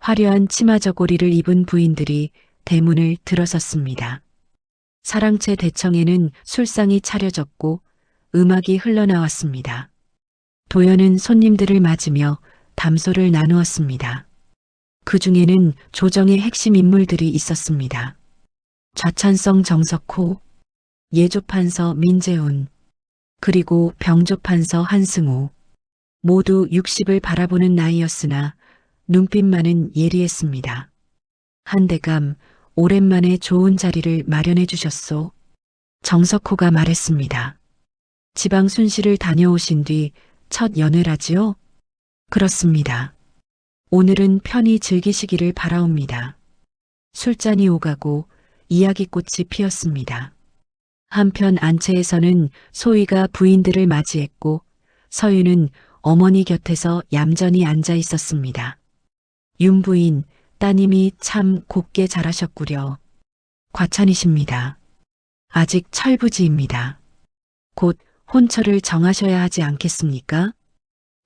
화려한 치마 저고리를 입은 부인들이 대문을 들어섰습니다. 사랑채 대청에는 술상이 차려졌고 음악이 흘러나왔습니다. 도연은 손님들을 맞으며 담소를 나누었습니다. 그 중에는 조정의 핵심 인물들이 있었습니다. 좌찬성 정석호, 예조판서 민재훈, 그리고 병조판서 한승우. 모두 60을 바라보는 나이였으나 눈빛만은 예리했습니다. 한대감, 오랜만에 좋은 자리를 마련해 주셨소. 정석호가 말했습니다. 지방 순시를 다녀오신 뒤 첫 연회라지요? 그렇습니다. 오늘은 편히 즐기시기를 바라옵니다. 술잔이 오가고 이야기꽃이 피었습니다. 한편 안채에서는 소희가 부인들을 맞이했고 서윤은 어머니 곁에서 얌전히 앉아 있었습니다. 윤 부인, 따님이 참 곱게 잘하셨구려. 과찬이십니다. 아직 철부지입니다. 곧 혼처를 정하셔야 하지 않겠습니까?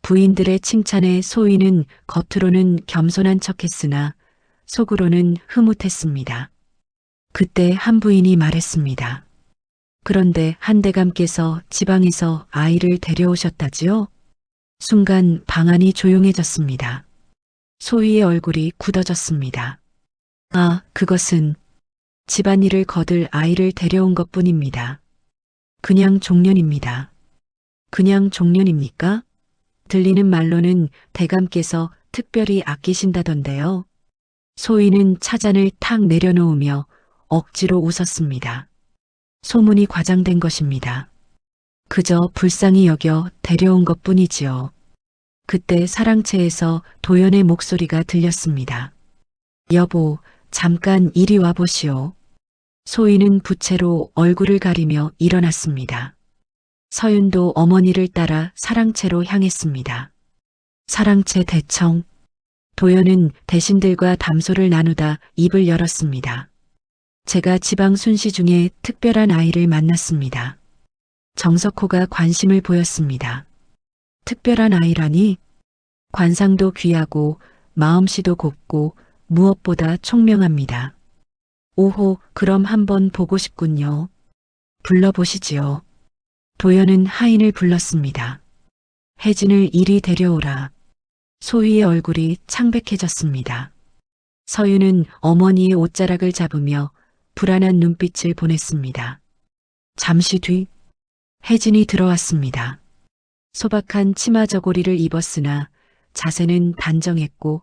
부인들의 칭찬에 소희는 겉으로는 겸손한 척했으나 속으로는 흐뭇했습니다. 그때 한 부인이 말했습니다. 그런데 한대감께서 지방에서 아이를 데려오셨다지요? 순간 방안이 조용해졌습니다. 소희의 얼굴이 굳어졌습니다. 아, 그것은 집안일을 거들 아이를 데려온 것뿐입니다. 그냥 종년입니다. 그냥 종년입니까? 들리는 말로는 대감께서 특별히 아끼신다던데요. 소희는 차잔을 탁 내려놓으며 억지로 웃었습니다. 소문이 과장된 것입니다. 그저 불쌍히 여겨 데려온 것뿐이지요. 그때 사랑채에서 도연의 목소리가 들렸습니다. 여보, 잠깐 이리 와보시오. 소희는 부채로 얼굴을 가리며 일어났습니다. 서윤도 어머니를 따라 사랑채로 향했습니다. 사랑채 대청. 도연은 대신들과 담소를 나누다 입을 열었습니다. 제가 지방 순시 중에 특별한 아이를 만났습니다. 정석호가 관심을 보였습니다. 특별한 아이라니? 관상도 귀하고 마음씨도 곱고 무엇보다 총명합니다. 오호, 그럼 한번 보고 싶군요. 불러보시지요. 도연은 하인을 불렀습니다. 혜진을 이리 데려오라. 소희의 얼굴이 창백해졌습니다. 서윤은 어머니의 옷자락을 잡으며 불안한 눈빛을 보냈습니다. 잠시 뒤 혜진이 들어왔습니다. 소박한 치마 저고리를 입었으나 자세는 단정했고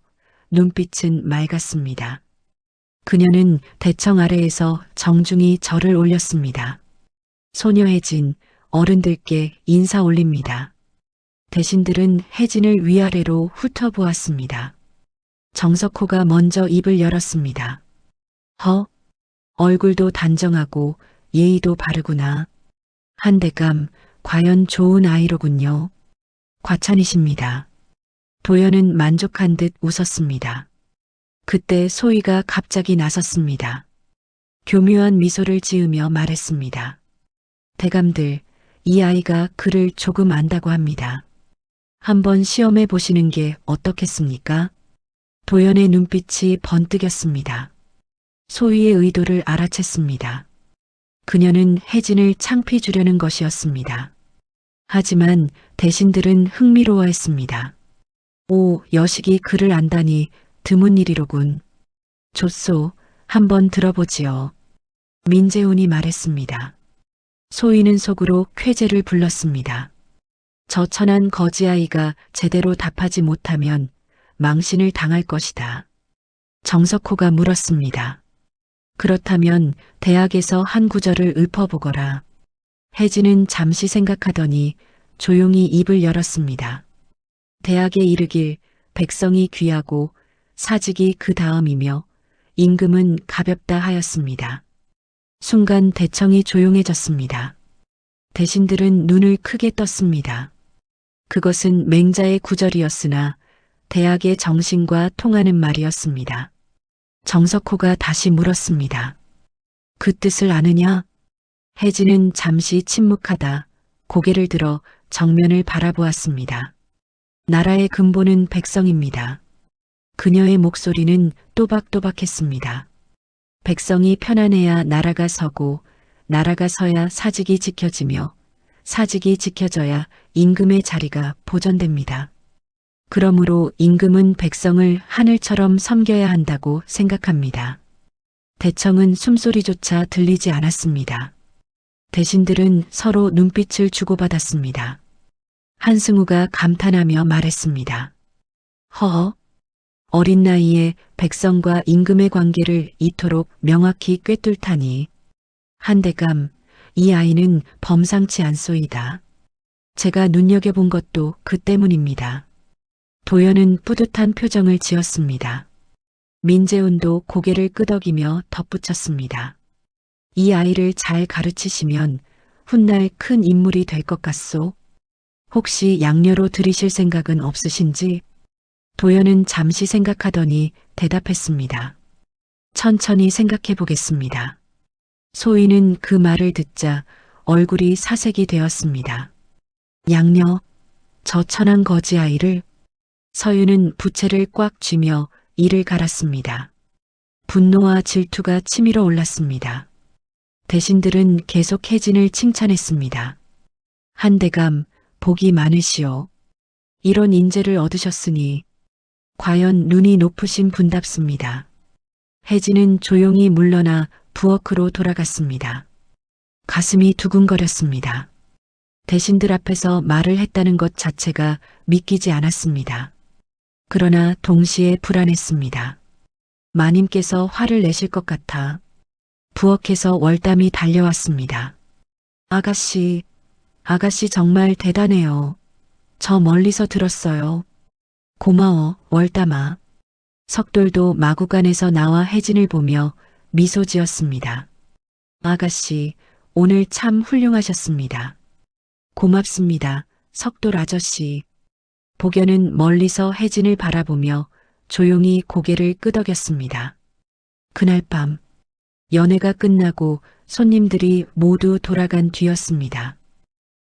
눈빛은 맑았습니다. 그녀는 대청 아래에서 정중히 절을 올렸습니다. 소녀 혜진, 어른들께 인사 올립니다. 대신들은 혜진을 위아래로 훑어보았습니다. 정석호가 먼저 입을 열었습니다. 허, 얼굴도 단정하고 예의도 바르구나. 한대감, 과연 좋은 아이로군요. 과찬이십니다. 도연은 만족한 듯 웃었습니다. 그때 소희가 갑자기 나섰습니다. 교묘한 미소를 지으며 말했습니다. 대감들, 이 아이가 글을 조금 안다고 합니다. 한번 시험해 보시는 게 어떻겠습니까? 도연의 눈빛이 번뜩였습니다. 소희의 의도를 알아챘습니다. 그녀는 혜진을 창피 주려는 것이었습니다. 하지만 대신들은 흥미로워했습니다. 오, 여식이 글을 안다니 드문 일이로군. 좋소, 한번 들어보지요. 민재훈이 말했습니다. 소희는 속으로 쾌재를 불렀습니다. 저 천한 거지아이가 제대로 답하지 못하면 망신을 당할 것이다. 정석호가 물었습니다. 그렇다면 대학에서 한 구절을 읊어보거라. 혜진은 잠시 생각하더니 조용히 입을 열었습니다. 대학에 이르길 백성이 귀하고 사직이 그 다음이며 임금은 가볍다 하였습니다. 순간 대청이 조용해졌습니다. 대신들은 눈을 크게 떴습니다. 그것은 맹자의 구절이었으나 대학의 정신과 통하는 말이었습니다. 정석호가 다시 물었습니다. 그 뜻을 아느냐? 혜진은 잠시 침묵하다 고개를 들어 정면을 바라보았습니다. 나라의 근본은 백성입니다. 그녀의 목소리는 또박또박했습니다. 백성이 편안해야 나라가 서고, 나라가 서야 사직이 지켜지며, 사직이 지켜져야 임금의 자리가 보존됩니다. 그러므로 임금은 백성을 하늘처럼 섬겨야 한다고 생각합니다. 대청은 숨소리조차 들리지 않았습니다. 대신들은 서로 눈빛을 주고받았습니다. 한승우가 감탄하며 말했습니다. 허, 어린 나이에 백성과 임금의 관계를 이토록 명확히 꿰뚫다니. 한대감, 이 아이는 범상치 않소이다. 제가 눈여겨본 것도 그 때문입니다. 도연은 뿌듯한 표정을 지었습니다. 민재훈도 고개를 끄덕이며 덧붙였습니다. 이 아이를 잘 가르치시면 훗날 큰 인물이 될 것 같소. 혹시 양녀로 들이실 생각은 없으신지? 도연은 잠시 생각하더니 대답했습니다. 천천히 생각해 보겠습니다. 소희는 그 말을 듣자 얼굴이 사색이 되었습니다. 양녀, 저 천한 거지 아이를? 서유는 부채를 꽉 쥐며 이를 갈았습니다. 분노와 질투가 치밀어 올랐습니다. 대신들은 계속 혜진을 칭찬했습니다. 한대감, 복이 많으시오. 이런 인재를 얻으셨으니 과연 눈이 높으신 분답습니다. 혜진은 조용히 물러나 부엌으로 돌아갔습니다. 가슴이 두근거렸습니다. 대신들 앞에서 말을 했다는 것 자체가 믿기지 않았습니다. 그러나 동시에 불안했습니다. 마님께서 화를 내실 것 같아 부엌에서 월담이 달려왔습니다. 아가씨 정말 대단해요. 저 멀리서 들었어요. 고마워, 월담아. 석돌도 마구간에서 나와 혜진을 보며 미소 지었습니다. 아가씨, 오늘 참 훌륭하셨습니다. 고맙습니다, 석돌 아저씨. 복연은 멀리서 혜진을 바라보며 조용히 고개를 끄덕였습니다. 그날 밤, 연회가 끝나고 손님들이 모두 돌아간 뒤였습니다.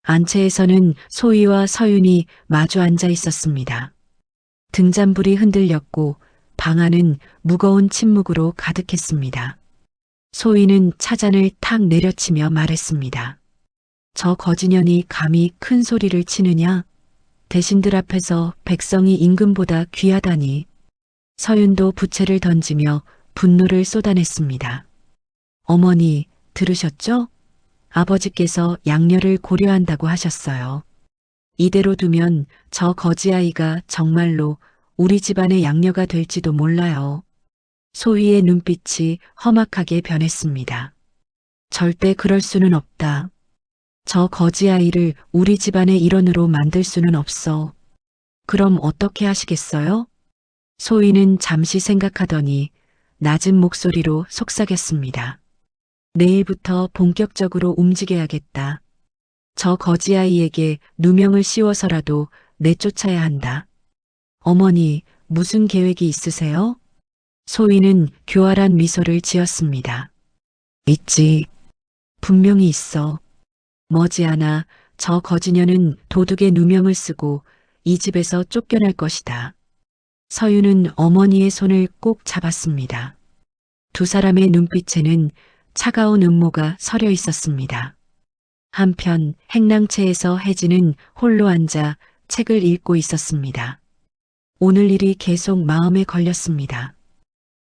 안채에서는 소희와 서윤이 마주 앉아 있었습니다. 등잔불이 흔들렸고 방 안은 무거운 침묵으로 가득했습니다. 소희는 차잔을 탁 내려치며 말했습니다. 저 거지년이 감히 큰 소리를 치느냐? 대신들 앞에서 백성이 임금보다 귀하다니. 서윤도 부채를 던지며 분노를 쏟아냈습니다. 어머니, 들으셨죠? 아버지께서 양녀를 고려한다고 하셨어요. 이대로 두면 저 거지아이가 정말로 우리 집안의 양녀가 될지도 몰라요. 소희의 눈빛이 험악하게 변했습니다. 절대 그럴 수는 없다. 저 거지아이를 우리 집안의 일원으로 만들 수는 없어. 그럼 어떻게 하시겠어요? 소희는 잠시 생각하더니 낮은 목소리로 속삭였습니다. 내일부터 본격적으로 움직여야겠다. 저 거지아이에게 누명을 씌워서라도 내쫓아야 한다. 어머니, 무슨 계획이 있으세요? 소희는 교활한 미소를 지었습니다. 있지. 분명히 있어. 머지않아 저 거지녀는 도둑의 누명을 쓰고 이 집에서 쫓겨날 것이다. 서유는 어머니의 손을 꼭 잡았습니다. 두 사람의 눈빛에는 차가운 음모가 서려 있었습니다. 한편 행랑채에서 혜진은 홀로 앉아 책을 읽고 있었습니다. 오늘 일이 계속 마음에 걸렸습니다.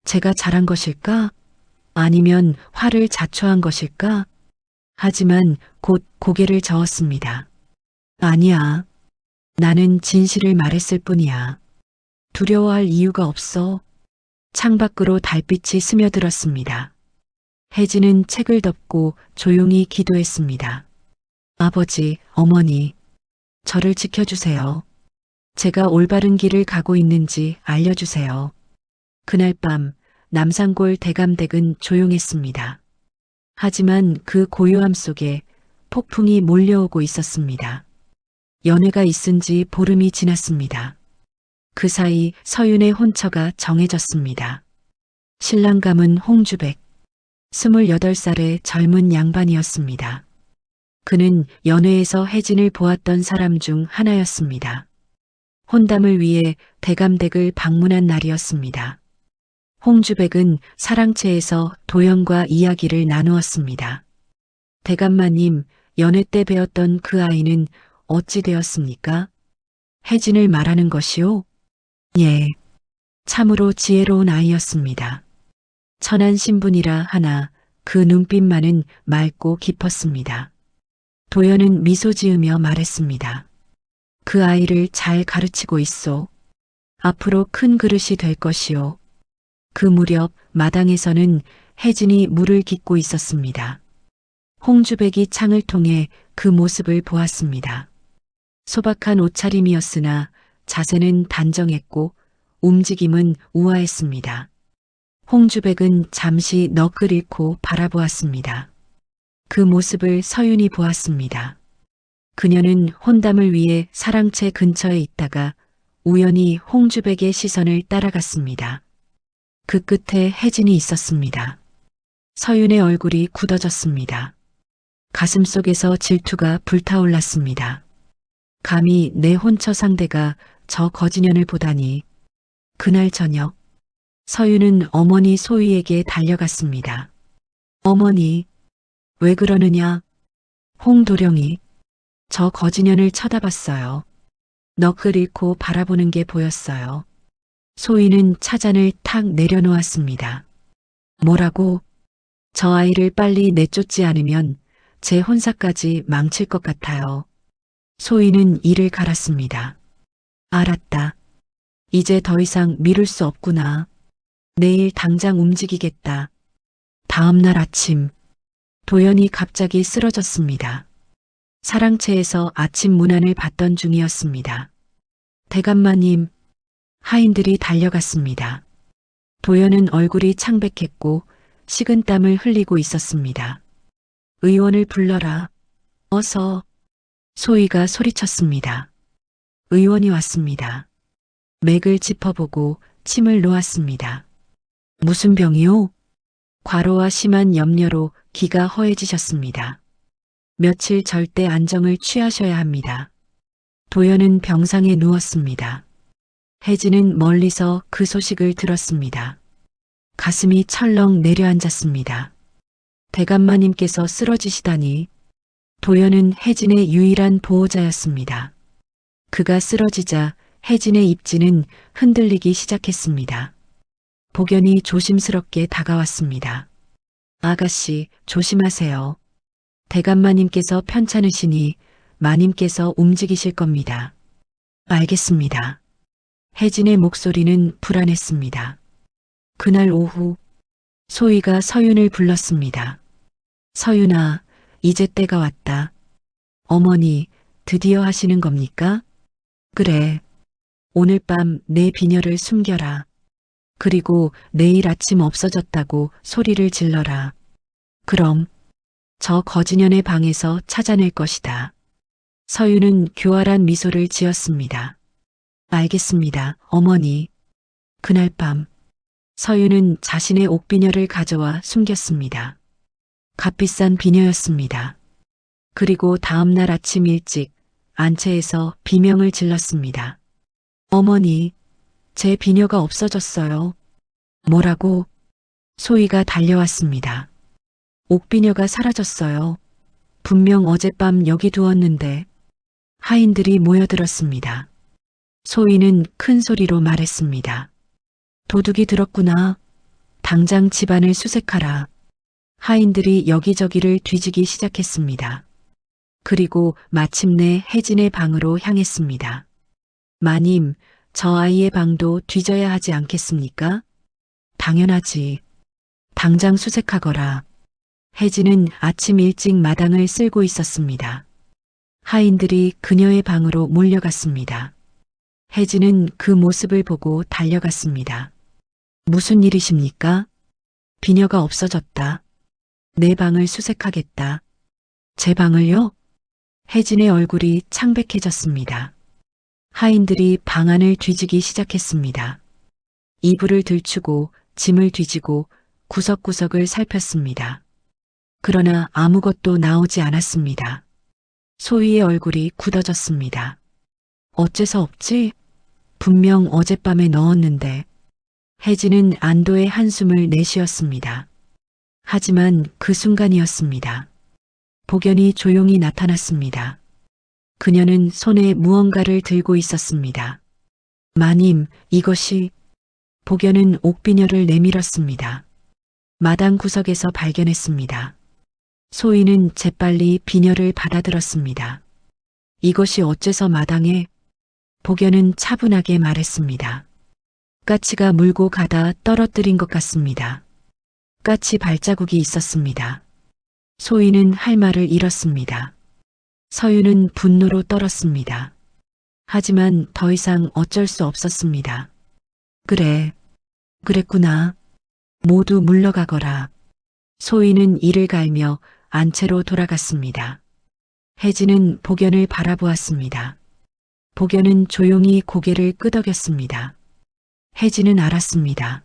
제가 잘한 것일까? 아니면 화를 자초한 것일까? 하지만 곧 고개를 저었습니다. 아니야. 나는 진실을 말했을 뿐이야. 두려워할 이유가 없어. 창밖으로 달빛이 스며들었습니다. 혜진은 책을 덮고 조용히 기도했습니다. 아버지, 어머니, 저를 지켜주세요. 제가 올바른 길을 가고 있는지 알려주세요. 그날 밤 남산골 대감댁은 조용했습니다. 하지만 그 고요함 속에 폭풍이 몰려오고 있었습니다. 연회가 있은 지 보름이 지났습니다. 그 사이 서윤의 혼처가 정해졌습니다. 신랑감은 홍주백, 28살의 젊은 양반이었습니다. 그는 연회에서 혜진을 보았던 사람 중 하나였습니다. 혼담을 위해 대감댁을 방문한 날이었습니다. 홍주백은 사랑채에서 도연과 이야기를 나누었습니다. 대감마님, 연애 때 배웠던 그 아이는 어찌 되었습니까? 혜진을 말하는 것이요? 예, 참으로 지혜로운 아이였습니다. 천한 신분이라 하나 그 눈빛만은 맑고 깊었습니다. 도연은 미소 지으며 말했습니다. 그 아이를 잘 가르치고 있소. 앞으로 큰 그릇이 될 것이요. 그 무렵 마당에서는 혜진이 물을 깃고 있었습니다. 홍주백이 창을 통해 그 모습을 보았습니다. 소박한 옷차림이었으나 자세는 단정했고 움직임은 우아했습니다. 홍주백은 잠시 넋을 잃고 바라보았습니다. 그 모습을 서윤이 보았습니다. 그녀는 혼담을 위해 사랑채 근처에 있다가 우연히 홍주백의 시선을 따라갔습니다. 그 끝에 혜진이 있었습니다. 서윤의 얼굴이 굳어졌습니다. 가슴속에서 질투가 불타올랐습니다. 감히 내 혼처 상대가 저 거지년을 보다니. 그날 저녁 서윤은 어머니 소희에게 달려갔습니다. 어머니, 왜 그러느냐? 홍도령이 저 거지년을 쳐다봤어요. 넋을 잃고 바라보는 게 보였어요. 소희는 차잔을 탁 내려놓았습니다. 뭐라고? 저 아이를 빨리 내쫓지 않으면 제 혼사까지 망칠 것 같아요. 소희는 이를 갈았습니다. 알았다. 이제 더 이상 미룰 수 없구나. 내일 당장 움직이겠다. 다음 날 아침, 도연이 갑자기 쓰러졌습니다. 사랑채에서 아침 문안을 받던 중이었습니다. 대감마님, 하인들이 달려갔습니다. 도연은 얼굴이 창백했고 식은땀을 흘리고 있었습니다. 의원을 불러라. 어서. 소희가 소리쳤습니다. 의원이 왔습니다. 맥을 짚어보고 침을 놓았습니다. 무슨 병이요? 과로와 심한 염려로 기가 허해지셨습니다. 며칠 절대 안정을 취하셔야 합니다. 도연은 병상에 누웠습니다. 혜진은 멀리서 그 소식을 들었습니다. 가슴이 철렁 내려앉았습니다. 대감마님께서 쓰러지시다니. 도연은 혜진의 유일한 보호자였습니다. 그가 쓰러지자 혜진의 입지는 흔들리기 시작했습니다. 복연이 조심스럽게 다가왔습니다. 아가씨, 조심하세요. 대감마님께서 편찮으시니 마님께서 움직이실 겁니다. 알겠습니다. 혜진의 목소리는 불안했습니다. 그날 오후 소희가 서윤을 불렀습니다. 서윤아, 이제 때가 왔다. 어머니, 드디어 하시는 겁니까? 그래. 오늘 밤 내 비녀를 숨겨라. 그리고 내일 아침 없어졌다고 소리를 질러라. 그럼 저 거지년의 방에서 찾아낼 것이다. 서윤은 교활한 미소를 지었습니다. 알겠습니다, 어머니. 그날 밤 서윤은 자신의 옥비녀를 가져와 숨겼습니다. 값비싼 비녀였습니다. 그리고 다음 날 아침 일찍 안채에서 비명을 질렀습니다. 어머니, 제 비녀가 없어졌어요. 뭐라고? 소희가 달려왔습니다. 옥비녀가 사라졌어요. 분명 어젯밤 여기 두었는데. 하인들이 모여들었습니다. 소희는 큰 소리로 말했습니다. 도둑이 들었구나. 당장 집안을 수색하라. 하인들이 여기저기를 뒤지기 시작했습니다. 그리고 마침내 혜진의 방으로 향했습니다. 마님, 저 아이의 방도 뒤져야 하지 않겠습니까? 당연하지. 당장 수색하거라. 혜진은 아침 일찍 마당을 쓸고 있었습니다. 하인들이 그녀의 방으로 몰려갔습니다. 혜진은 그 모습을 보고 달려갔습니다. 무슨 일이십니까? 비녀가 없어졌다. 내 방을 수색하겠다. 제 방을요? 혜진의 얼굴이 창백해졌습니다. 하인들이 방 안을 뒤지기 시작했습니다. 이불을 들추고 짐을 뒤지고 구석구석을 살폈습니다. 그러나 아무것도 나오지 않았습니다. 소희의 얼굴이 굳어졌습니다. 어째서 없지? 분명 어젯밤에 넣었는데. 혜진은 안도의 한숨을 내쉬었습니다. 하지만 그 순간이었습니다. 복연이 조용히 나타났습니다. 그녀는 손에 무언가를 들고 있었습니다. 마님, 이것이... 복연은 옥비녀를 내밀었습니다. 마당 구석에서 발견했습니다. 소희는 재빨리 비녀를 받아들었습니다. 이것이 어째서 마당에? 복연은 차분하게 말했습니다. 까치가 물고 가다 떨어뜨린 것 같습니다. 까치 발자국이 있었습니다. 소희는 할 말을 잃었습니다. 서유는 분노로 떨었습니다. 하지만 더 이상 어쩔 수 없었습니다. 그래, 그랬구나. 모두 물러가거라. 소희는 이를 갈며 안채로 돌아갔습니다. 혜진은 복연을 바라보았습니다. 복연은 조용히 고개를 끄덕였습니다. 혜진은 알았습니다.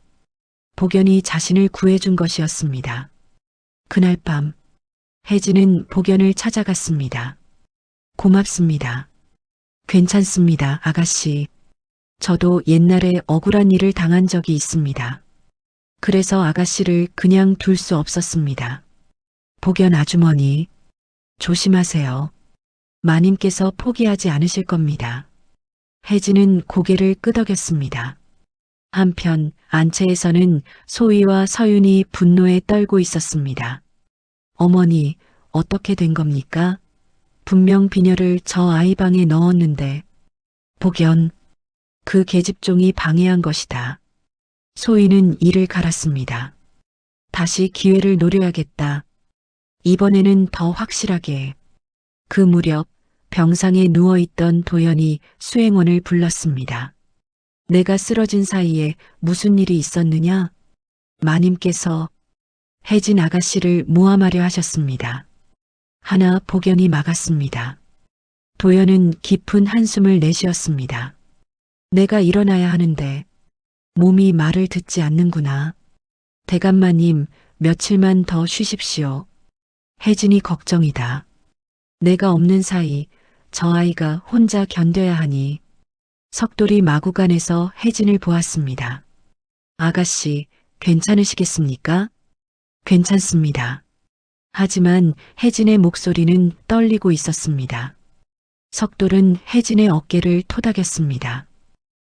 복연이 자신을 구해준 것이었습니다. 그날 밤 혜진은 복연을 찾아갔습니다. 고맙습니다. 괜찮습니다, 아가씨. 저도 옛날에 억울한 일을 당한 적이 있습니다. 그래서 아가씨를 그냥 둘 수 없었습니다. 복연 아주머니, 조심하세요. 마님께서 포기하지 않으실 겁니다. 혜진은 고개를 끄덕였습니다. 한편 안채에서는 소희와 서윤이 분노에 떨고 있었습니다. 어머니, 어떻게 된 겁니까? 분명 비녀를 저 아이 방에 넣었는데. 복연, 그 계집종이 방해한 것이다. 소희는 이를 갈았습니다. 다시 기회를 노려야겠다. 이번에는 더 확실하게. 그 무렵 병상에 누워있던 도연이 수행원을 불렀습니다. 내가 쓰러진 사이에 무슨 일이 있었느냐? 마님께서 혜진 아가씨를 모함하려 하셨습니다. 하나 복연이 막았습니다. 도연은 깊은 한숨을 내쉬었습니다. 내가 일어나야 하는데 몸이 말을 듣지 않는구나. 대감마님, 며칠만 더 쉬십시오. 혜진이 걱정이다. 내가 없는 사이 저 아이가 혼자 견뎌야 하니. 석돌이 마구간에서 혜진을 보았습니다. 아가씨, 괜찮으시겠습니까? 괜찮습니다. 하지만 혜진의 목소리는 떨리고 있었습니다. 석돌은 혜진의 어깨를 토닥였습니다.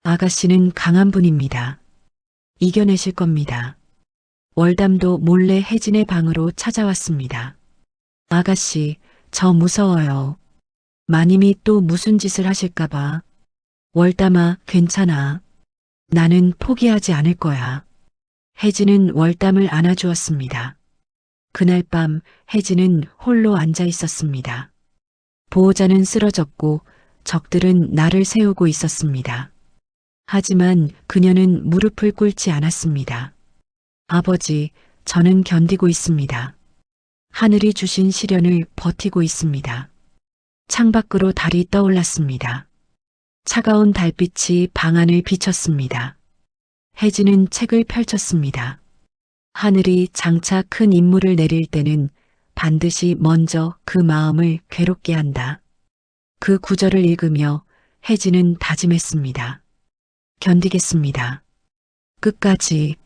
아가씨는 강한 분입니다. 이겨내실 겁니다. 월담도 몰래 혜진의 방으로 찾아왔습니다. 아가씨, 저 무서워요. 마님이 또 무슨 짓을 하실까봐. 월담아, 괜찮아. 나는 포기하지 않을 거야. 혜진은 월담을 안아주었습니다. 그날 밤 혜진은 홀로 앉아 있었습니다. 보호자는 쓰러졌고 적들은 나를 세우고 있었습니다. 하지만 그녀는 무릎을 꿇지 않았습니다. 아버지, 저는 견디고 있습니다. 하늘이 주신 시련을 버티고 있습니다. 창밖으로 달이 떠올랐습니다. 차가운 달빛이 방 안을 비쳤습니다. 혜진은 책을 펼쳤습니다. 하늘이 장차 큰 임무를 내릴 때는 반드시 먼저 그 마음을 괴롭게 한다. 그 구절을 읽으며 혜진은 다짐했습니다. 견디겠습니다. 끝까지.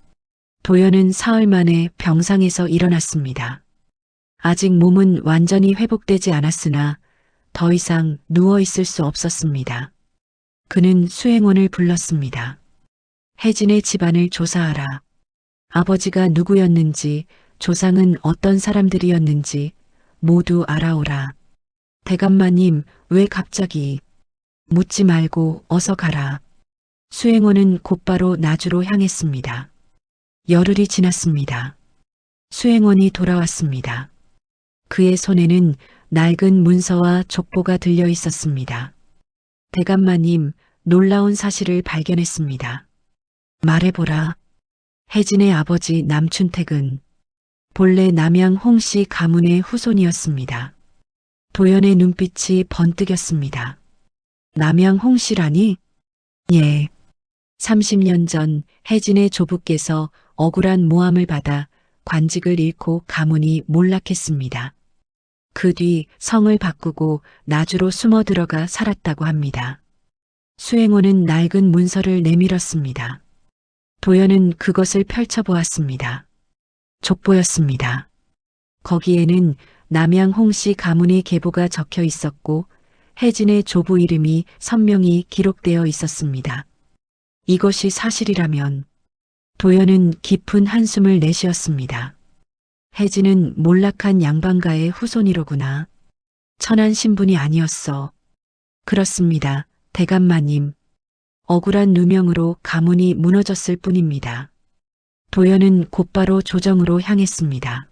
도연은 사흘 만에 병상에서 일어났습니다. 아직 몸은 완전히 회복되지 않았으나 더 이상 누워 있을 수 없었습니다. 그는 수행원을 불렀습니다. 혜진의 집안을 조사하라. 아버지가 누구였는지, 조상은 어떤 사람들이었는지 모두 알아오라. 대감마님, 왜 갑자기? 묻지 말고 어서 가라. 수행원은 곧바로 나주로 향했습니다. 열흘이 지났습니다. 수행원이 돌아왔습니다. 그의 손에는 낡은 문서와 족보가 들려 있었습니다. 대감마님, 놀라운 사실을 발견했습니다. 말해보라. 혜진의 아버지 남춘택은 본래 남양 홍씨 가문의 후손이었습니다. 도연의 눈빛이 번뜩였습니다. 남양 홍씨라니? 예. 30년 전 혜진의 조부께서 억울한 모함을 받아 관직을 잃고 가문이 몰락했습니다. 그 뒤 성을 바꾸고 나주로 숨어 들어가 살았다고 합니다. 수행원은 낡은 문서를 내밀었습니다. 도연은 그것을 펼쳐보았습니다. 족보였습니다. 거기에는 남양 홍씨 가문의 계보가 적혀 있었고 혜진의 조부 이름이 선명히 기록되어 있었습니다. 이것이 사실이라면 도연은 깊은 한숨을 내쉬었습니다. 혜진은 몰락한 양반가의 후손이로구나. 천한 신분이 아니었어. 그렇습니다. 대감마님. 억울한 누명으로 가문이 무너졌을 뿐입니다. 도연은 곧바로 조정으로 향했습니다.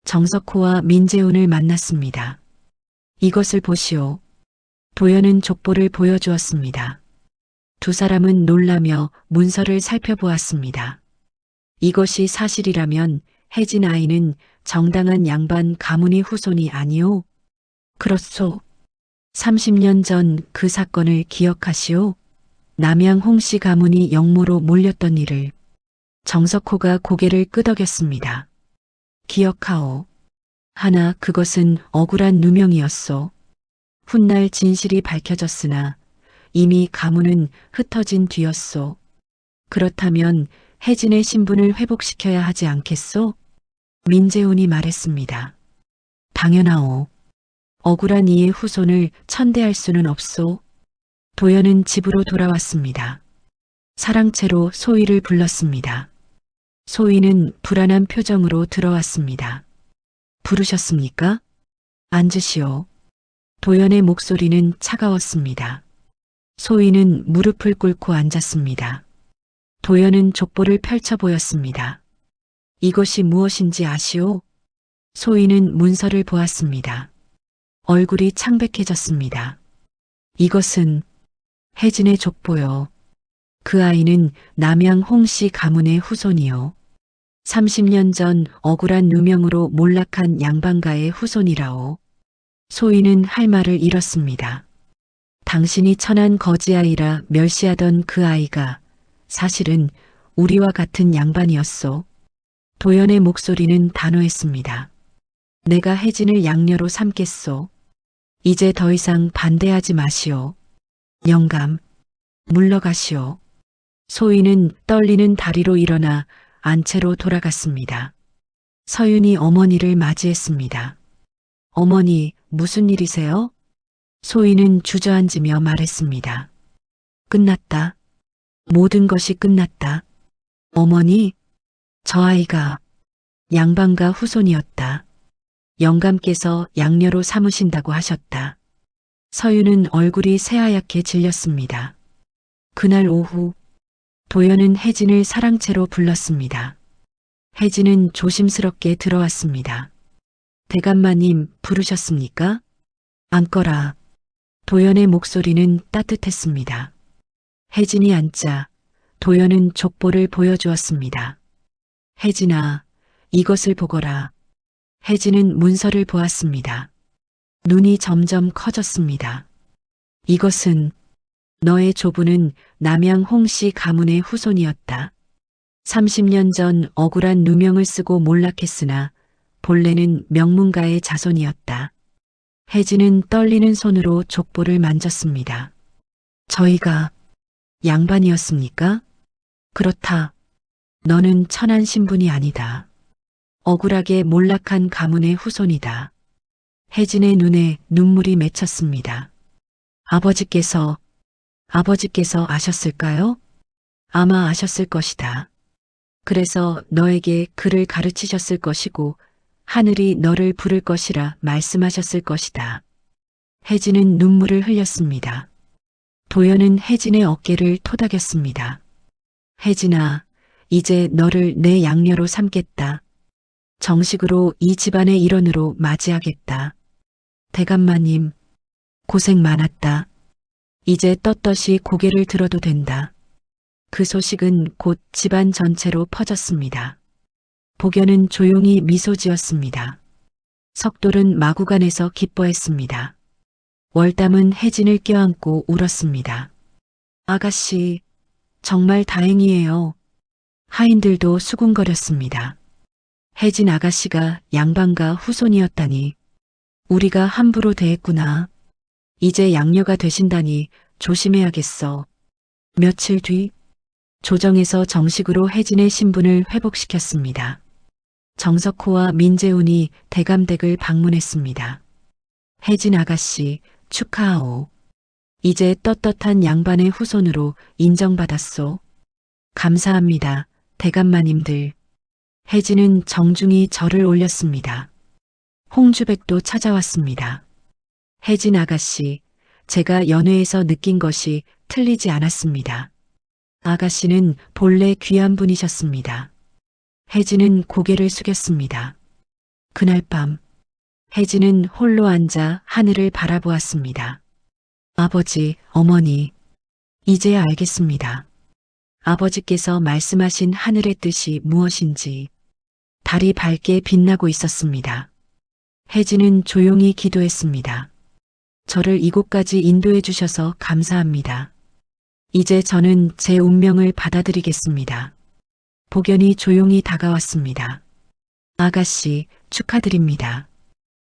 정석호와 민재훈을 만났습니다. 이것을 보시오. 도연은 족보를 보여주었습니다. 두 사람은 놀라며 문서를 살펴보았습니다. 이것이 사실이라면 혜진 아이는 정당한 양반 가문의 후손이 아니오? 그렇소. 30년 전 그 사건을 기억하시오? 남양 홍씨 가문이 영모로 몰렸던 일을. 정석호가 고개를 끄덕였습니다. 기억하오. 하나 그것은 억울한 누명이었소. 훗날 진실이 밝혀졌으나 이미 가문은 흩어진 뒤였소. 그렇다면 혜진의 신분을 회복시켜야 하지 않겠소? 민재훈이 말했습니다. 당연하오. 억울한 이의 후손을 천대할 수는 없소. 도연은 집으로 돌아왔습니다. 사랑채로 소희를 불렀습니다. 소희는 불안한 표정으로 들어왔습니다. 부르셨습니까? 앉으시오. 도연의 목소리는 차가웠습니다. 소희는 무릎을 꿇고 앉았습니다. 도연은 족보를 펼쳐 보였습니다. 이것이 무엇인지 아시오? 소희는 문서를 보았습니다. 얼굴이 창백해졌습니다. 이것은 혜진의 족보요. 그 아이는 남양 홍씨 가문의 후손이요. 30년 전 억울한 누명으로 몰락한 양반가의 후손이라오. 소희는 할 말을 잃었습니다. 당신이 천한 거지아이라 멸시하던 그 아이가 사실은 우리와 같은 양반이었소. 도연의 목소리는 단호했습니다. 내가 혜진을 양녀로 삼겠소. 이제 더 이상 반대하지 마시오. 영감, 물러가시오. 소희는 떨리는 다리로 일어나 안채로 돌아갔습니다. 서윤이 어머니를 맞이했습니다. 어머니, 무슨 일이세요? 소희는 주저앉으며 말했습니다. 끝났다. 모든 것이 끝났다. 어머니, 저 아이가 양반가 후손이었다. 영감께서 양녀로 삼으신다고 하셨다. 서윤은 얼굴이 새하얗게 질렸습니다. 그날 오후 도연은 혜진을 사랑채로 불렀습니다. 혜진은 조심스럽게 들어왔습니다. 대감마님 부르셨습니까? 앉거라. 도연의 목소리는 따뜻했습니다. 혜진이 앉자 도연은 족보를 보여주었습니다. 혜진아, 이것을 보거라. 혜진은 문서를 보았습니다. 눈이 점점 커졌습니다. 이것은 너의 조부는 남양 홍씨 가문의 후손이었다. 30년 전 억울한 누명을 쓰고 몰락했으나 본래는 명문가의 자손이었다. 혜진은 떨리는 손으로 족보를 만졌습니다. 저희가 양반이었습니까? 그렇다. 너는 천한 신분이 아니다. 억울하게 몰락한 가문의 후손이다. 혜진의 눈에 눈물이 맺혔습니다. 아버지께서 아셨을까요? 아마 아셨을 것이다. 그래서 너에게 글을 가르치셨을 것이고 하늘이 너를 부를 것이라 말씀하셨을 것이다. 혜진은 눈물을 흘렸습니다. 도연은 혜진의 어깨를 토닥였습니다. 혜진아, 이제 너를 내 양녀로 삼겠다. 정식으로 이 집안의 일원으로 맞이하겠다. 대감마님, 고생 많았다. 이제 떳떳이 고개를 들어도 된다. 그 소식은 곧 집안 전체로 퍼졌습니다. 복연은 조용히 미소 지었습니다. 석돌은 마구간에서 기뻐했습니다. 월담은 혜진을 껴안고 울었습니다. 아가씨, 정말 다행이에요. 하인들도 수군거렸습니다. 혜진 아가씨가 양반가 후손이었다니 우리가 함부로 대했구나. 이제 양녀가 되신다니 조심해야겠어. 며칠 뒤 조정에서 정식으로 혜진의 신분을 회복시켰습니다. 정석호와 민재훈이 대감댁을 방문했습니다. 혜진 아가씨, 축하하오. 이제 떳떳한 양반의 후손으로 인정받았소. 감사합니다, 대감마님들. 혜진은 정중히 절을 올렸습니다. 홍주백도 찾아왔습니다. 혜진 아가씨, 제가 연회에서 느낀 것이 틀리지 않았습니다. 아가씨는 본래 귀한 분이셨습니다. 혜진은 고개를 숙였습니다. 그날 밤, 혜진은 홀로 앉아 하늘을 바라보았습니다. 아버지, 어머니, 이제야 알겠습니다. 아버지께서 말씀하신 하늘의 뜻이 무엇인지. 달이 밝게 빛나고 있었습니다. 혜진은 조용히 기도했습니다. 저를 이곳까지 인도해 주셔서 감사합니다. 이제 저는 제 운명을 받아들이겠습니다. 복연이 조용히 다가왔습니다. 아가씨, 축하드립니다.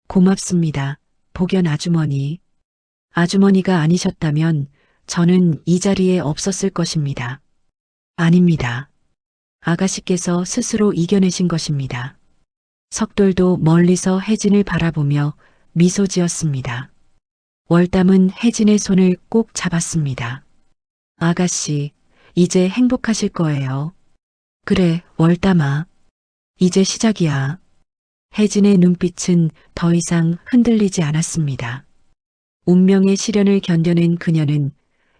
고맙습니다, 복연 아주머니. 아주머니가 아니셨다면 저는 이 자리에 없었을 것입니다. 아닙니다. 아가씨께서 스스로 이겨내신 것입니다. 석돌도 멀리서 혜진을 바라보며 미소 지었습니다. 월담은 혜진의 손을 꼭 잡았습니다. 아가씨, 이제 행복하실 거예요. 그래, 월담아. 이제 시작이야. 혜진의 눈빛은 더 이상 흔들리지 않았습니다. 운명의 시련을 견뎌낸 그녀는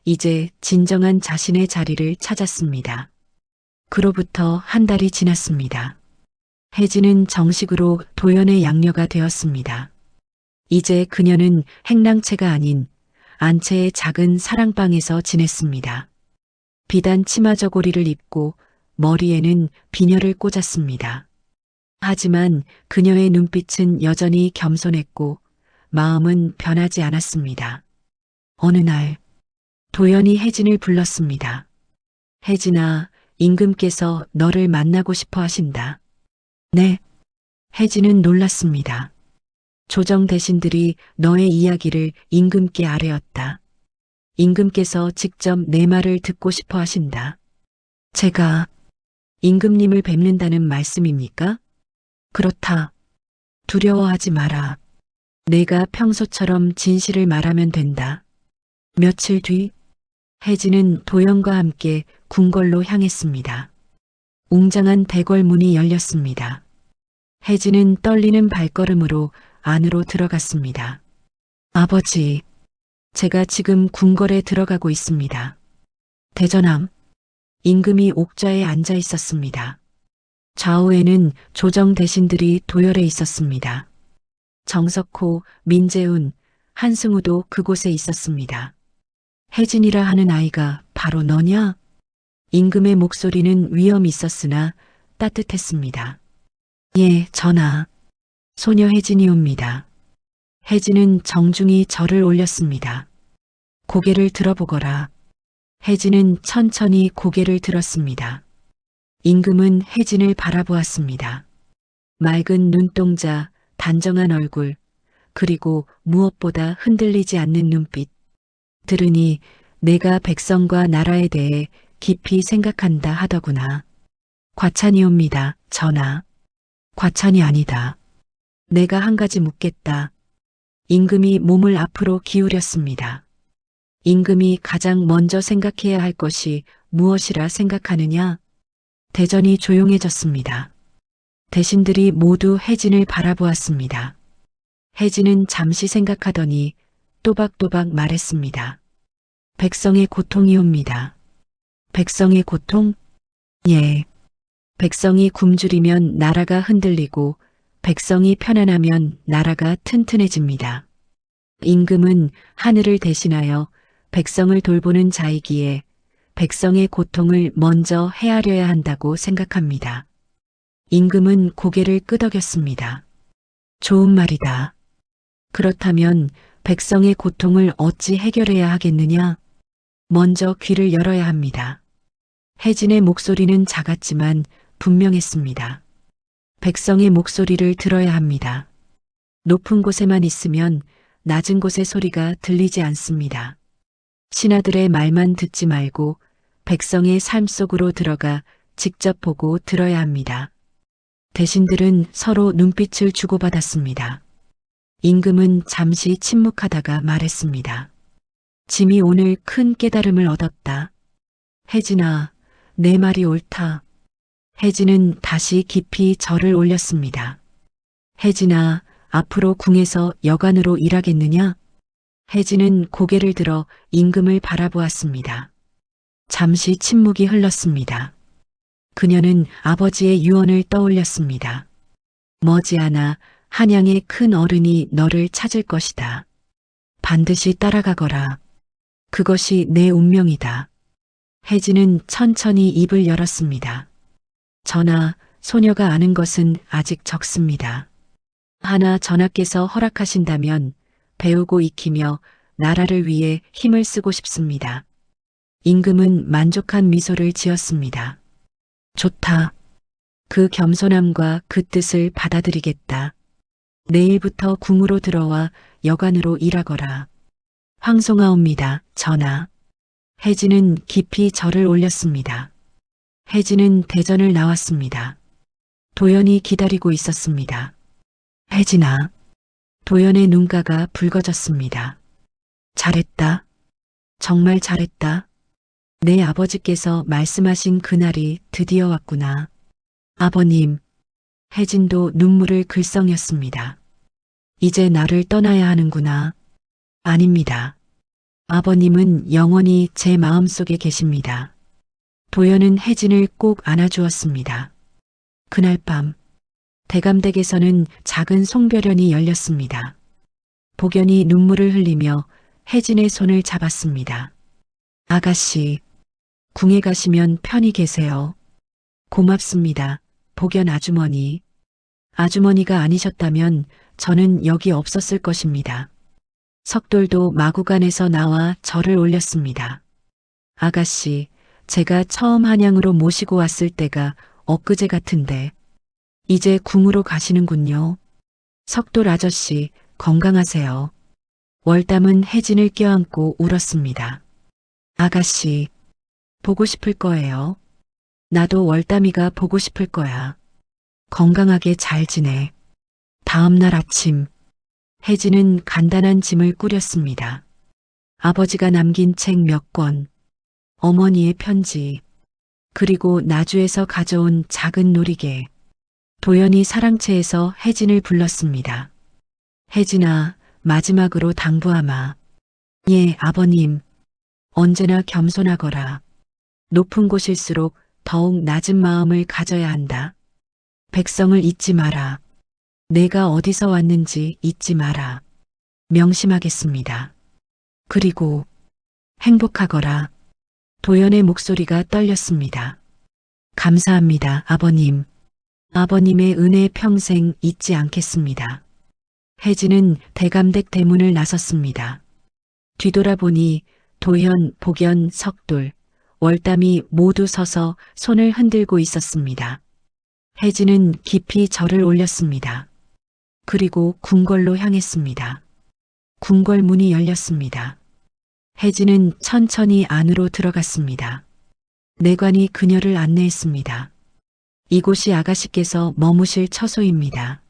이제 진정한 자신의 자리를 찾았습니다. 그로부터 한 달이 지났습니다. 혜진은 정식으로 도연의 양녀가 되었습니다. 이제 그녀는 행랑채가 아닌 안채의 작은 사랑방에서 지냈습니다. 비단 치마 저고리를 입고 머리에는 비녀를 꽂았습니다. 하지만 그녀의 눈빛은 여전히 겸손했고 마음은 변하지 않았습니다. 어느 날 도연이 혜진을 불렀습니다. 혜진아, 임금께서 너를 만나고 싶어 하신다. 네. 혜진은 놀랐습니다. 조정 대신들이 너의 이야기를 임금께 아뢰었다. 임금께서 직접 내 말을 듣고 싶어 하신다. 제가 임금님을 뵙는다는 말씀입니까? 그렇다. 두려워하지 마라. 내가 평소처럼 진실을 말하면 된다. 며칠 뒤 혜진은 도연과 함께 궁궐로 향했습니다. 웅장한 대궐문이 열렸습니다. 혜진은 떨리는 발걸음으로 안으로 들어갔습니다. 아버지, 제가 지금 궁궐에 들어가고 있습니다. 대전함, 임금이 옥좌에 앉아 있었습니다. 좌우에는 조정 대신들이 도열해 있었습니다. 정석호, 민재훈, 한승우도 그곳에 있었습니다. 혜진이라 하는 아이가 바로 너냐? 임금의 목소리는 위엄이 있었으나 따뜻했습니다. 예, 전하. 소녀 혜진이옵니다. 혜진은 정중히 절을 올렸습니다. 고개를 들어보거라. 혜진은 천천히 고개를 들었습니다. 임금은 혜진을 바라보았습니다. 맑은 눈동자, 단정한 얼굴, 그리고 무엇보다 흔들리지 않는 눈빛. 들으니 내가 백성과 나라에 대해 깊이 생각한다 하더구나. 과찬이옵니다, 전하. 과찬이 아니다. 내가 한 가지 묻겠다. 임금이 몸을 앞으로 기울였습니다. 임금이 가장 먼저 생각해야 할 것이 무엇이라 생각하느냐? 대전이 조용해졌습니다. 대신들이 모두 혜진을 바라보았습니다. 혜진은 잠시 생각하더니 또박또박 말했습니다. 백성의 고통이옵니다. 백성의 고통? 예. 백성이 굶주리면 나라가 흔들리고 백성이 편안하면 나라가 튼튼해집니다. 임금은 하늘을 대신하여 백성을 돌보는 자이기에 백성의 고통을 먼저 헤아려야 한다고 생각합니다. 임금은 고개를 끄덕였습니다. 좋은 말이다. 그렇다면 백성의 고통을 어찌 해결해야 하겠느냐? 먼저 귀를 열어야 합니다. 혜진의 목소리는 작았지만 분명했습니다. 백성의 목소리를 들어야 합니다. 높은 곳에만 있으면 낮은 곳의 소리가 들리지 않습니다. 신하들의 말만 듣지 말고 백성의 삶 속으로 들어가 직접 보고 들어야 합니다. 대신들은 서로 눈빛을 주고받았습니다. 임금은 잠시 침묵하다가 말했습니다. 짐이 오늘 큰 깨달음을 얻었다. 혜진아, 내 말이 옳다. 혜진은 다시 깊이 절을 올렸습니다. 혜진아, 앞으로 궁에서 여관으로 일하겠느냐? 혜진은 고개를 들어 임금을 바라보았습니다. 잠시 침묵이 흘렀습니다. 그녀는 아버지의 유언을 떠올렸습니다. 머지않아 한양의 큰 어른이 너를 찾을 것이다. 반드시 따라가거라. 그것이 내 운명이다. 혜진은 천천히 입을 열었습니다. 전하, 소녀가 아는 것은 아직 적습니다. 하나 전하께서 허락하신다면 배우고 익히며 나라를 위해 힘을 쓰고 싶습니다. 임금은 만족한 미소를 지었습니다. 좋다. 그 겸손함과 그 뜻을 받아들이겠다. 내일부터 궁으로 들어와 여관으로 일하거라. 황송하옵니다, 전하. 혜진은 깊이 절을 올렸습니다. 혜진은 대전을 나왔습니다. 도연이 기다리고 있었습니다. 혜진아. 도연의 눈가가 붉어졌습니다. 잘했다. 정말 잘했다. 내 아버지께서 말씀하신 그날이 드디어 왔구나. 아버님. 혜진도 눈물을 글썽였습니다. 이제 나를 떠나야 하는구나. 아닙니다. 아버님은 영원히 제 마음속에 계십니다. 도연은 혜진을 꼭 안아주었습니다. 그날 밤 대감댁에서는 작은 송별연이 열렸습니다. 복연이 눈물을 흘리며 혜진의 손을 잡았습니다. 아가씨, 궁에 가시면 편히 계세요. 고맙습니다. 복연 아주머니. 아주머니가 아니셨다면 저는 여기 없었을 것입니다. 석돌도 마구간에서 나와 절을 올렸습니다. 아가씨, 제가 처음 한양으로 모시고 왔을 때가 엊그제 같은데 이제 궁으로 가시는군요. 석돌 아저씨, 건강하세요. 월담은 혜진을 껴안고 울었습니다. 아가씨, 보고 싶을 거예요. 나도 월담이가 보고 싶을 거야. 건강하게 잘 지내. 다음 날 아침, 혜진은 간단한 짐을 꾸렸습니다. 아버지가 남긴 책 몇 권, 어머니의 편지, 그리고 나주에서 가져온 작은 놀이개. 도연이 사랑채에서 혜진을 불렀습니다. 혜진아, 마지막으로 당부하마. 예, 아버님. 언제나 겸손하거라. 높은 곳일수록 더욱 낮은 마음을 가져야 한다. 백성을 잊지 마라. 내가 어디서 왔는지 잊지 마라. 명심하겠습니다. 그리고 행복하거라. 도연의 목소리가 떨렸습니다. 감사합니다, 아버님. 아버님의 은혜 평생 잊지 않겠습니다. 혜진은 대감댁 대문을 나섰습니다. 뒤돌아보니 도현, 복연, 석돌, 월담이 모두 서서 손을 흔들고 있었습니다. 혜진은 깊이 절을 올렸습니다. 그리고 궁궐로 향했습니다. 궁궐 문이 열렸습니다. 혜진은 천천히 안으로 들어갔습니다. 내관이 그녀를 안내했습니다. 이곳이 아가씨께서 머무실 처소입니다.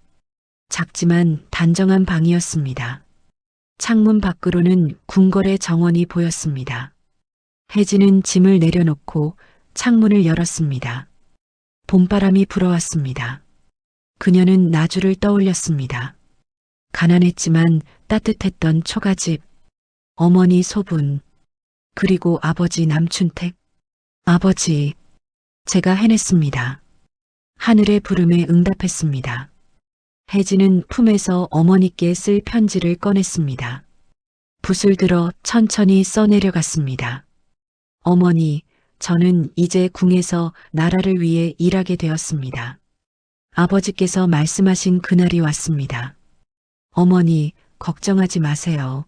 작지만 단정한 방이었습니다. 창문 밖으로는 궁궐의 정원이 보였습니다. 혜진은 짐을 내려놓고 창문을 열었습니다. 봄바람이 불어왔습니다. 그녀는 나주를 떠올렸습니다. 가난했지만 따뜻했던 초가집, 어머니 소분, 그리고 아버지 남춘택. 아버지, 제가 해냈습니다. 하늘의 부름에 응답했습니다. 혜진은 품에서 어머니께 쓸 편지를 꺼냈습니다. 붓을 들어 천천히 써내려갔습니다. 어머니, 저는 이제 궁에서 나라를 위해 일하게 되었습니다. 아버지께서 말씀하신 그날이 왔습니다. 어머니, 걱정하지 마세요.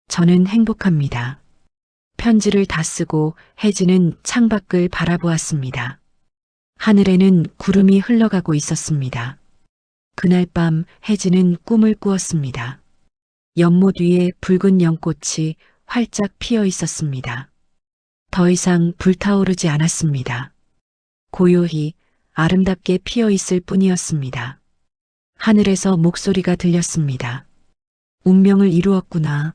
저는 행복합니다. 편지를 다 쓰고 혜진은 창밖을 바라보았습니다. 하늘에는 구름이 흘러가고 있었습니다. 그날 밤 혜진은 꿈을 꾸었습니다. 연못 위에 붉은 연꽃이 활짝 피어 있었습니다. 더 이상 불타오르지 않았습니다. 고요히 아름답게 피어 있을 뿐이었습니다. 하늘에서 목소리가 들렸습니다. 운명을 이루었구나.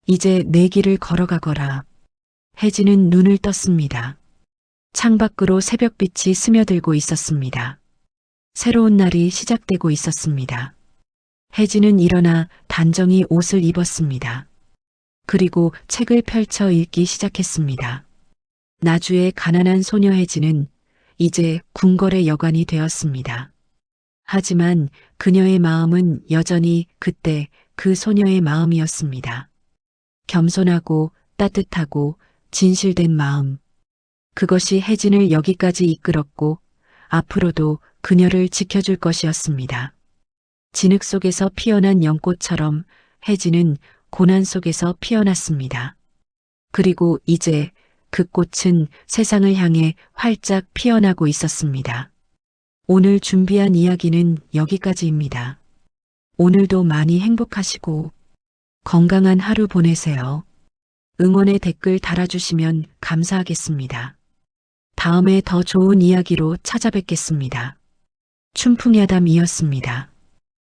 이제 내 길을 걸어가거라. 혜진은 눈을 떴습니다. 창밖으로 새벽빛이 스며들고 있었습니다. 새로운 날이 시작되고 있었습니다. 혜진은 일어나 단정히 옷을 입었습니다. 그리고 책을 펼쳐 읽기 시작했습니다. 나주의 가난한 소녀 혜진은 이제 궁궐의 여관이 되었습니다. 하지만 그녀의 마음은 여전히 그때 그 소녀의 마음이었습니다. 겸손하고 따뜻하고 진실된 마음. 그것이 혜진을 여기까지 이끌었고 앞으로도 그녀를 지켜줄 것이었습니다. 진흙 속에서 피어난 연꽃처럼 혜진은 고난 속에서 피어났습니다. 그리고 이제 그 꽃은 세상을 향해 활짝 피어나고 있었습니다. 오늘 준비한 이야기는 여기까지입니다. 오늘도 많이 행복하시고 건강한 하루 보내세요. 응원의 댓글 달아주시면 감사하겠습니다. 다음에 더 좋은 이야기로 찾아뵙겠습니다. 춘풍야담이었습니다.